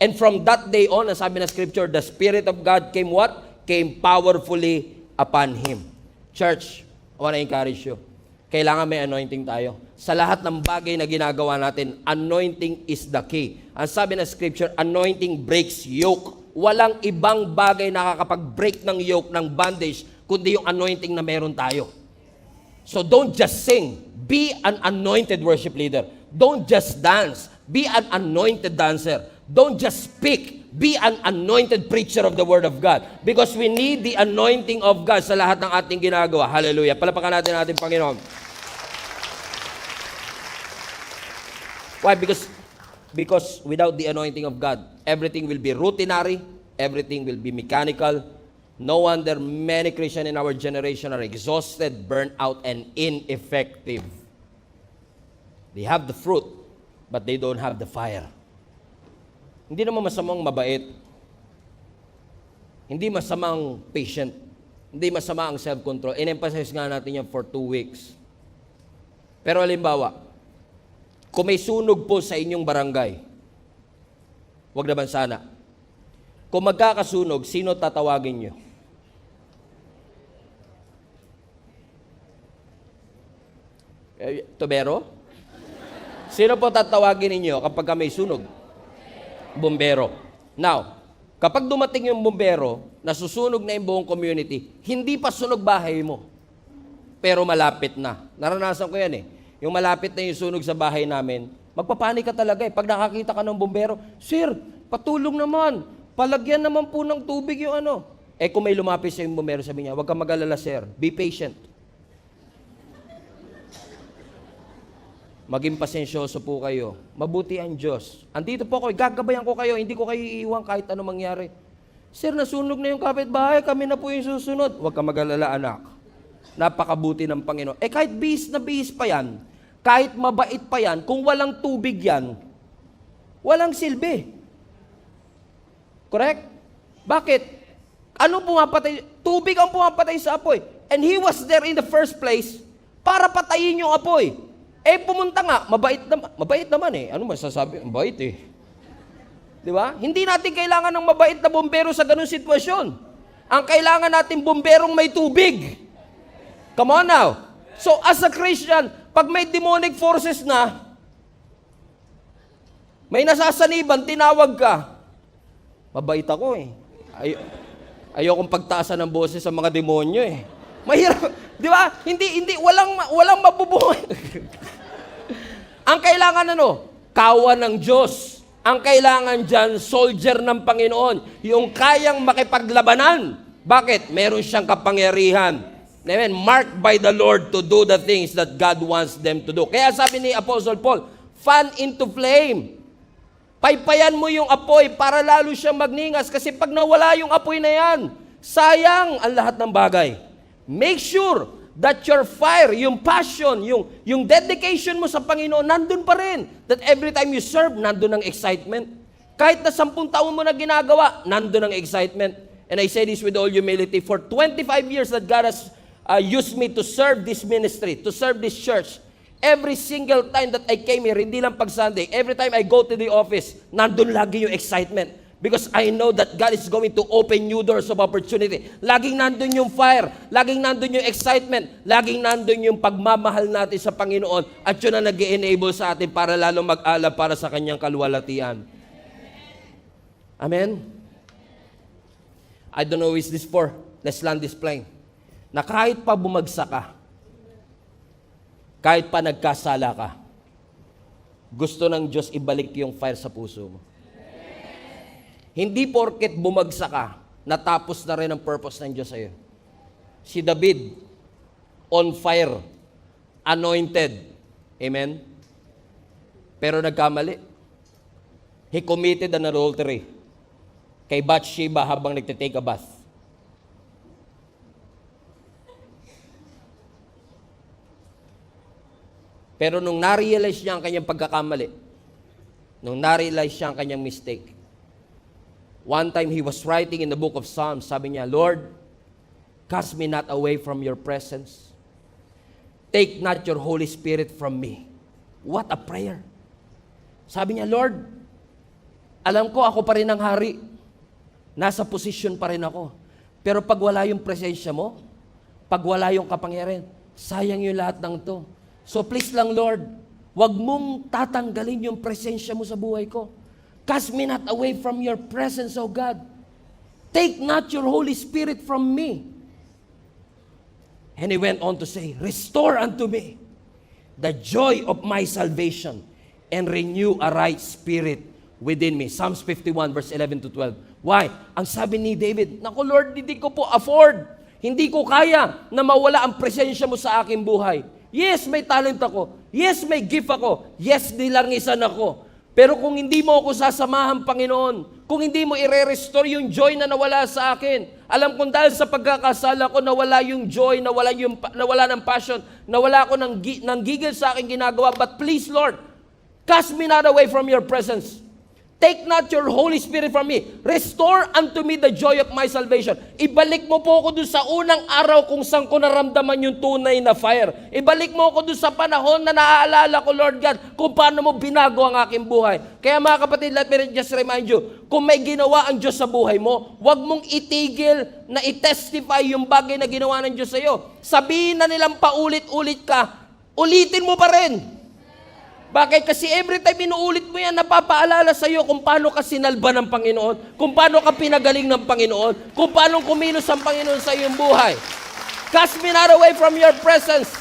A: And from that day on, sabi na scripture, the Spirit of God came what? Came powerfully upon him. Church, I want to encourage you. Kailangan may anointing tayo. Sa lahat ng bagay na ginagawa natin, anointing is the key. Ang sabi na scripture, anointing breaks yoke. Walang ibang bagay nakakapag-break ng yoke, ng bondage, kundi yung anointing na meron tayo. So don't just sing. Be an anointed worship leader. Don't just dance. Be an anointed dancer. Don't just speak. Be an anointed preacher of the Word of God. Because we need the anointing of God sa lahat ng ating ginagawa. Hallelujah. Palapakan natin ang ating Panginoon. Why? Because without the anointing of God, everything will be routinary, everything will be mechanical. No wonder many Christians in our generation are exhausted, burnt out, and ineffective. They have the fruit, but they don't have the fire. Hindi naman masamang mabait. Hindi masamang patient. Hindi masama ang self-control. In-emphasize nga natin yan for 2 weeks. Pero halimbawa, kung may sunog po sa inyong barangay, wag naman sana. Kung magkakasunog, sino tatawagin nyo? Tubero? Sino po tatawagin ninyo kapag may sunog? Bumbero. Now, kapag dumating yung bumbero, nasusunog na yung buong community, hindi pa sunog bahay mo, pero malapit na. Naranasan ko yan eh. Yung malapit na yung sunog sa bahay namin, magpapanik ka talaga eh. Pag nakakita ka ng bumbero, Sir, patulong naman. Palagyan naman po ng tubig yung ano. Eh kung may lumapit sa yung bumbero, sabi niya, huwag kang mag-alala, sir. Be patient. Maging pasensyoso po kayo. Mabuti ang Diyos. Andito po ako, gagabayan ko kayo, hindi ko kayo iiwan kahit ano mangyari. Sir, nasunog na yung kapitbahay, kami na po yung susunod. Huwag ka mag-alala, anak. Napakabuti ng Panginoon. Eh kahit bihis na bihis pa yan, kahit mabait pa yan, kung walang tubig yan, walang silbi. Correct? Bakit? Ano pumapatay? Tubig ang pumapatay sa apoy. And he was there in the first place para patayin yung apoy. Eh, pumunta nga, mabait naman eh. Ano masasabi? Mabait eh. Di ba? Hindi natin kailangan ng mabait na bumbero sa ganung sitwasyon. Ang kailangan natin bumberong may tubig. Come on now. So, as a Christian, pag may demonic forces na, may nasasaniban, tinawag ka. Mabait ako eh. Ayokong pagtaasan ng boses sa mga demonyo eh. Mahirap, di ba? Hindi, walang mabubuhay. Ang kailangan ano? Kawan ng Diyos. Ang kailangan dyan, soldier ng Panginoon, yung kayang makipaglabanan. Bakit? Meron siyang kapangyarihan. Amen. Marked by the Lord to do the things that God wants them to do. Kaya sabi ni Apostle Paul, fan into flame. Paypayan mo yung apoy para lalo siyang magningas. Kasi pag nawala yung apoy na yan, sayang ang lahat ng bagay. Make sure that your fire, yung passion, yung dedication mo sa Panginoon, nandun pa rin. That every time you serve, nandun ang excitement. Kahit na 10 taon mo na ginagawa, nandun ang excitement. And I say this with all humility, for 25 years that God has used me to serve this ministry, to serve this church, every single time that I came here, hindi lang pag Sunday, every time I go to the office, nandun lagi yung excitement. Because I know that God is going to open new doors of opportunity. Laging nandun yung fire, laging nandun yung excitement, laging nandun yung pagmamahal natin sa Panginoon at yun ang nag-enable sa atin para lalo mag-alab para sa kanyang kaluwalhatian. Amen? I don't know who is this for. Let's land this plane. Na kahit pa bumagsak ka, kahit pa nagkasala ka, gusto ng Diyos ibalik yung fire sa puso mo. Hindi porket bumagsak ka, natapos na rin ang purpose ng Diyos sa'yo. Si David, on fire, anointed. Amen? Pero nagkamali. He committed an adultery kay Bathsheba habang nagtitake a bath. Pero nung na-realize niya ang kanyang pagkakamali, nung na-realize niya ang kanyang mistake, one time he was writing in the book of Psalms, sabi niya, Lord, cast me not away from your presence. Take not your Holy Spirit from me. What a prayer. Sabi niya, Lord, alam ko ako pa rin ang hari. Nasa posisyon pa rin ako. Pero pag wala yung presensya mo, pag wala yung kapangyarihan, sayang yung lahat ng to. So please lang, Lord, wag mong tatanggalin yung presensya mo sa buhay ko. Cast me not away from your presence, O God. Take not your Holy Spirit from me. And he went on to say, restore unto me the joy of my salvation and renew a right spirit within me. Psalms 51 verse 11 to 12. Why? Ang sabi ni David, naku Lord, hindi ko po afford. Hindi ko kaya na mawala ang presensya mo sa aking buhay. Yes, may talent ako. Yes, may gift ako. Yes, nilangisan ako. Pero kung hindi mo ako sasamahan, Panginoon, kung hindi mo i-restore yung joy na nawala sa akin, alam kong dahil sa pagkakasala ko, nawala yung joy, nawala ng passion, nawala ko ng gigil sa aking ginagawa. But please, Lord, cast me not away from your presence. Take not your Holy Spirit from me. Restore unto me the joy of my salvation. Ibalik mo po ako doon sa unang araw kung saan ko naramdaman yung tunay na fire. Ibalik mo ako doon sa panahon na naaalala ko, Lord God, kung paano mo binago ang aking buhay. Kaya mga kapatid, let me just remind you, kung may ginawa ang Diyos sa buhay mo, huwag mong itigil na i-testify yung bagay na ginawa ng Diyos sa iyo. Sabihin na nilang paulit-ulit ka, ulitin mo pa rin. Bakit? Kasi every time inuulit mo yan, napapaalala sa iyo kung paano ka sinalba ng Panginoon, kung paano ka pinagaling ng Panginoon, kung paano kumilos ang Panginoon sa iyong buhay. Cast me not away from your presence.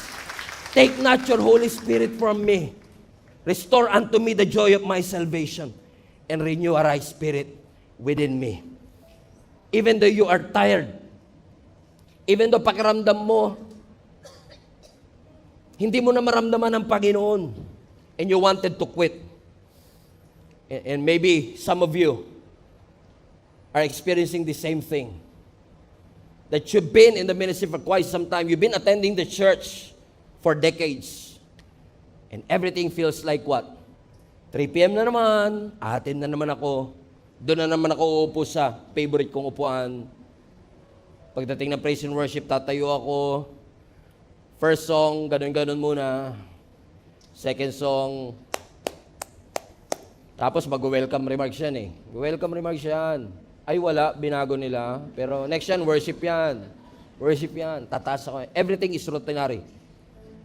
A: Take not your Holy Spirit from me. Restore unto me the joy of my salvation and renew a right spirit within me. Even though you are tired, even though pakiramdam mo, hindi mo na maramdaman ng Panginoon, and you wanted to quit. And maybe some of you are experiencing the same thing. That you've been in the ministry for quite some time. You've been attending the church for decades. And everything feels like what? 3 p.m. na naman, atin na naman ako. Doon na naman ako uupo sa favorite kong upuan. Pagdating ng praise and worship, tatayo ako. First song, ganun-ganun muna. Second song, tapos mag-welcome remarks yan eh. Welcome remarks yan. Ay wala, binago nila. Pero next yan, worship yan. Worship yan. Tataas ako. Everything is routinary.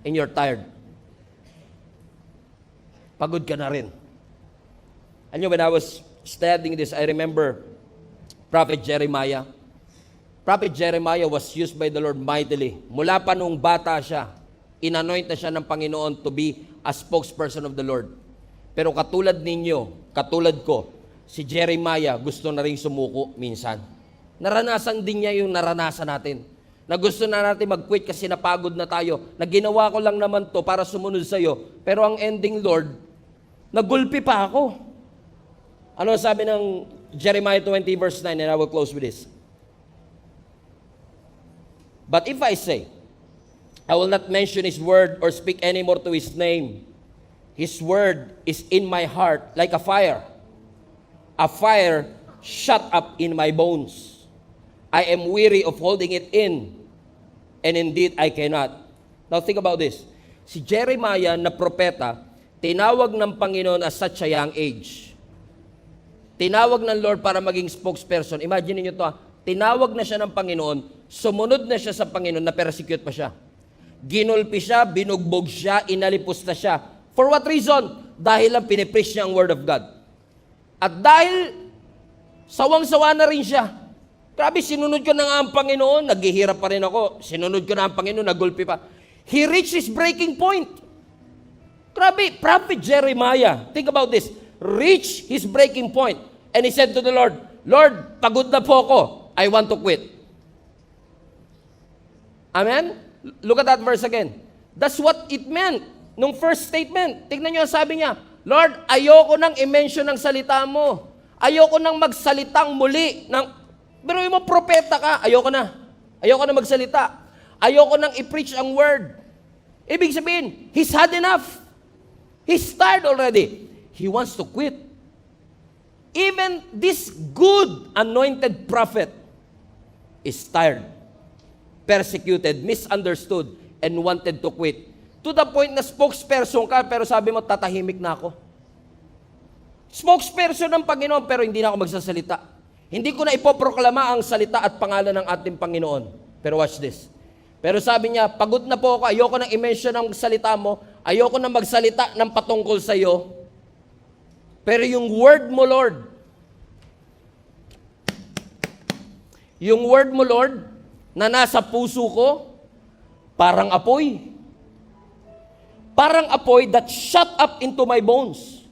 A: And you're tired. Pagod ka na rin. And you know, when I was studying this, I remember Prophet Jeremiah. Prophet Jeremiah was used by the Lord mightily. Mula pa nung bata siya, inanoint na siya ng Panginoon to be a spokesperson of the Lord. Pero katulad ninyo, katulad ko, si Jeremiah gusto na rin sumuko minsan. Naranasan din niya yung naranasan natin. Na gusto na natin mag-quit kasi napagod na tayo. Na ginawa ko lang naman to para sumunod sa'yo. Pero ang ending, Lord, nagulpi pa ako. Ano sabi ng Jeremiah 20 verse 9, and I will close with this. But if I say, I will not mention His word or speak anymore to His name, His word is in my heart like a fire shut up in my bones. I am weary of holding it in, and indeed I cannot. Now think about this. Si Jeremiah na propeta, tinawag ng Panginoon at such a young age. Tinawag ng Lord para maging spokesperson. Imagine niyo to, tinawag na siya ng Panginoon, sumunod na siya sa Panginoon, na persecute pa siya. Ginulpi siya, binugbog siya, inalipos na siya. For what reason? Dahil lang pinipreach niya ang Word of God. At dahil sawang-sawa na rin siya. Grabe, sinunod ko na nga ang Panginoon, naghihirap pa rin ako. Sinunod ko na ang Panginoon, nagulpi pa. He reached his breaking point. Grabe, Prophet Jeremiah, think about this, reached his breaking point. And he said to the Lord, Lord, pagod na po ako. I want to quit. Amen? Look at that verse again. That's what it meant nung first statement. Tignan nyo, sabi niya, Lord, ayoko nang i-mention ng salita mo. Ayoko nang magsalitang muli ng... Pero yung mga propeta ka, ayoko na. Ayoko na magsalita. Ayoko nang i-preach ang word. Ibig sabihin, he's had enough. He's tired already. He wants to quit. Even this good anointed prophet is tired, persecuted, misunderstood, and wanted to quit. To the point na spokesperson ka, pero sabi mo, tatahimik na ako. Spokesperson ng Panginoon, pero hindi na ako magsasalita. Hindi ko na ipoproklama ang salita at pangalan ng ating Panginoon. Pero watch this. Pero sabi niya, pagod na po ako, ayoko nang i-mention ang salita mo, ayoko nang magsalita ng patungkol sa iyo. Pero yung word mo, Lord, na nasa puso ko, parang apoy. Parang apoy that shut up into my bones.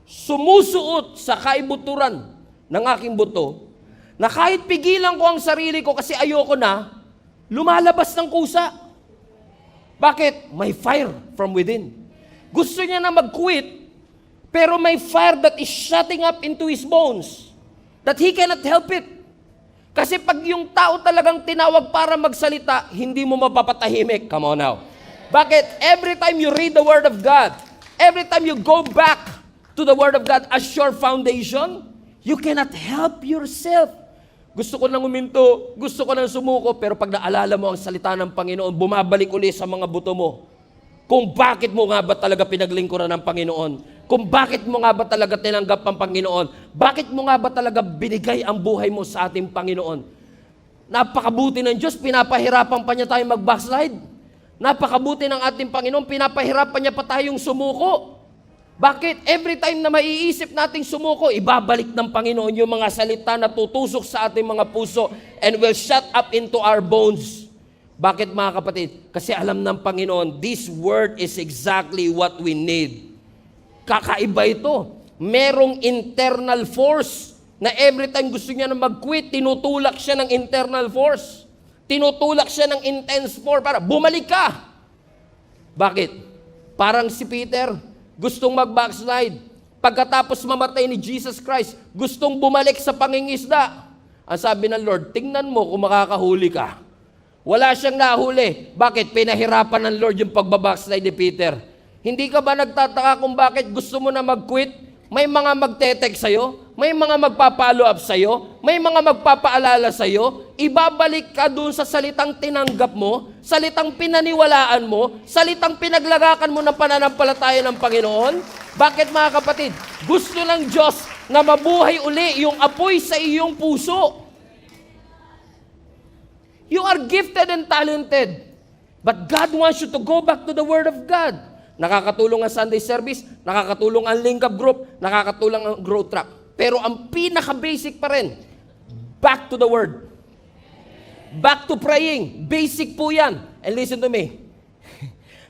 A: Sumusuot sa kaibuturan ng aking buto, na kahit pigilan ko ang sarili ko kasi ayoko na, lumalabas ng kusa. Bakit? May fire from within. Gusto niya na mag-quit, pero may fire that is shutting up into his bones, that he cannot help it. Kasi pag yung tao talagang tinawag para magsalita, hindi mo mapapatahimik. Come on now. Bakit? Every time you read the Word of God, every time you go back to the Word of God as your foundation, you cannot help yourself. Gusto ko nang uminto, gusto ko nang sumuko, pero pag naalala mo ang salita ng Panginoon, bumabalik uli sa mga buto mo. Kung bakit mo nga ba talaga pinaglingkuran ng Panginoon? Kung bakit mo nga ba talaga tinanggap ang Panginoon? Bakit mo nga ba talaga binigay ang buhay mo sa ating Panginoon? Napakabuti ng Diyos, pinapahirapan pa niya tayo mag-backslide. Napakabuti ng ating Panginoon, pinapahirapan niya pa tayong sumuko. Bakit? Every time na maiisip nating sumuko, ibabalik ng Panginoon yung mga salita na tutusok sa ating mga puso and will shut up into our bones. Bakit mga kapatid? Kasi alam ng Panginoon, this word is exactly what we need. Kakaiba ito. Merong internal force na every time gusto niya na mag-quit, tinutulak siya ng internal force. Tinutulak siya ng intense force para bumalik ka. Bakit? Parang si Peter, gustong mag-backslide. Pagkatapos mamatay ni Jesus Christ, gustong bumalik sa pangingisda. Ang sabi ng Lord, tingnan mo kung makakahuli ka. Wala siyang nahuli. Bakit? Pinahirapan ng Lord yung pagbabackslide ni Peter. Hindi ka ba nagtataka kung bakit gusto mo na mag-quit? May mga magte-text sa'yo, may mga magpa-follow up sa'yo, may mga magpapaalala sa'yo, ibabalik ka dun sa salitang tinanggap mo, salitang pinaniwalaan mo, salitang pinaglagakan mo ng pananampalataya ng Panginoon. Bakit mga kapatid? Gusto ng Diyos na mabuhay uli yung apoy sa iyong puso. You are gifted and talented, but God wants you to go back to the Word of God. Nakakatulong ang Sunday service, nakakatulong ang link up group, nakakatulong ang growth track. Pero ang pinaka-basic pa rin, back to the Word. Back to praying. Basic po yan. And listen to me.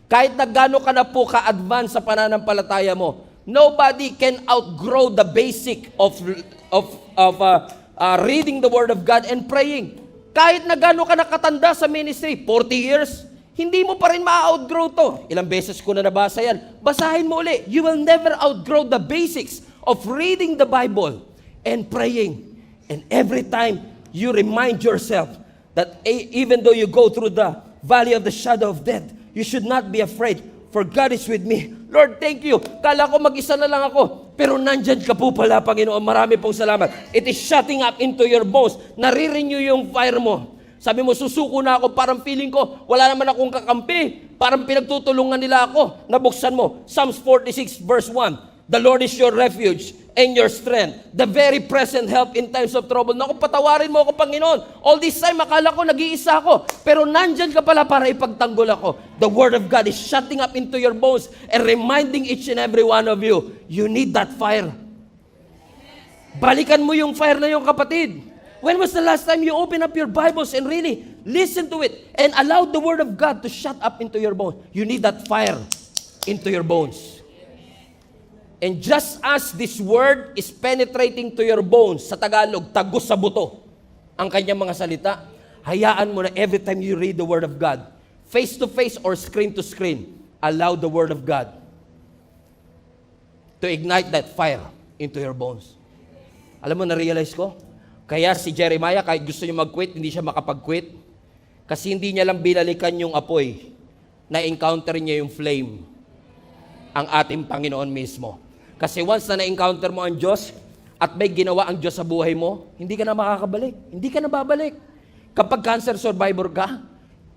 A: Kahit na gano'n ka na po ka-advance sa pananampalataya mo, Nobody can outgrow the basic of reading the Word of God and praying. Kahit na gano'n ka nakatanda sa ministry, 40 years, hindi mo pa rin ma-outgrow to. Ilang beses ko na nabasa yan. Basahin mo uli. You will never outgrow the basics of reading the Bible and praying. And every time you remind yourself that even though you go through the valley of the shadow of death, you should not be afraid, for God is with me. Lord, thank you. Kala ko mag-isa na lang ako, pero nandyan ka po pala, Panginoon. Marami pong salamat. It is shutting up into your bones. Nare-renew yung fire mo. Sabi mo, susuko na ako, parang feeling ko, wala naman akong kakampi. Parang pinagtutulungan nila ako. Nabuksan mo. Psalms 46 verse 1. The Lord is your refuge and your strength, the very present help in times of trouble. Naku, patawarin mo ako, Panginoon. All this time, akala ko nag-iisa ako. Pero nandyan ka pala para ipagtanggol ako. The Word of God is shutting up into your bones and reminding each and every one of you, you need that fire. Balikan mo yung fire na yung kapatid. When was the last time you open up your Bibles and really listen to it and allow the Word of God to shut up into your bones? You need that fire into your bones. And just as this word is penetrating to your bones, sa Tagalog, tagos sa buto, ang kanyang mga salita, hayaan mo na every time you read the Word of God, face to face or screen to screen, allow the Word of God to ignite that fire into your bones. Alam mo, na-realize ko, kaya si Jeremiah, kahit gusto niya mag-quit, hindi siya makapag-quit, kasi hindi niya lang binalikan yung apoy, na-encounter niya yung flame, ang ating Panginoon mismo. Kasi once na na-encounter mo ang Diyos at may ginawa ang Diyos sa buhay mo, hindi ka na makakabalik. Hindi ka na babalik. Kapag cancer survivor ka,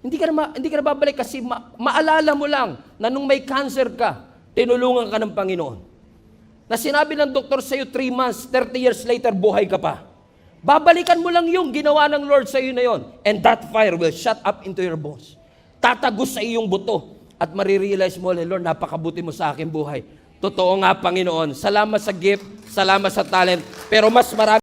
A: hindi ka na babalik kasi maalala mo lang na nung may cancer ka, tinulungan ka ng Panginoon. Na sinabi ng doktor sa'yo 3 months, 30 years later, buhay ka pa. Babalikan mo lang yung ginawa ng Lord sa'yo na yon, and that fire will shut up into your bones. Tatagos sa iyong buto at marirealize mo, Lord, napakabuti mo sa aking buhay. Totoo nga, Panginoon. Salamat sa gift, salamat sa talent, pero mas marami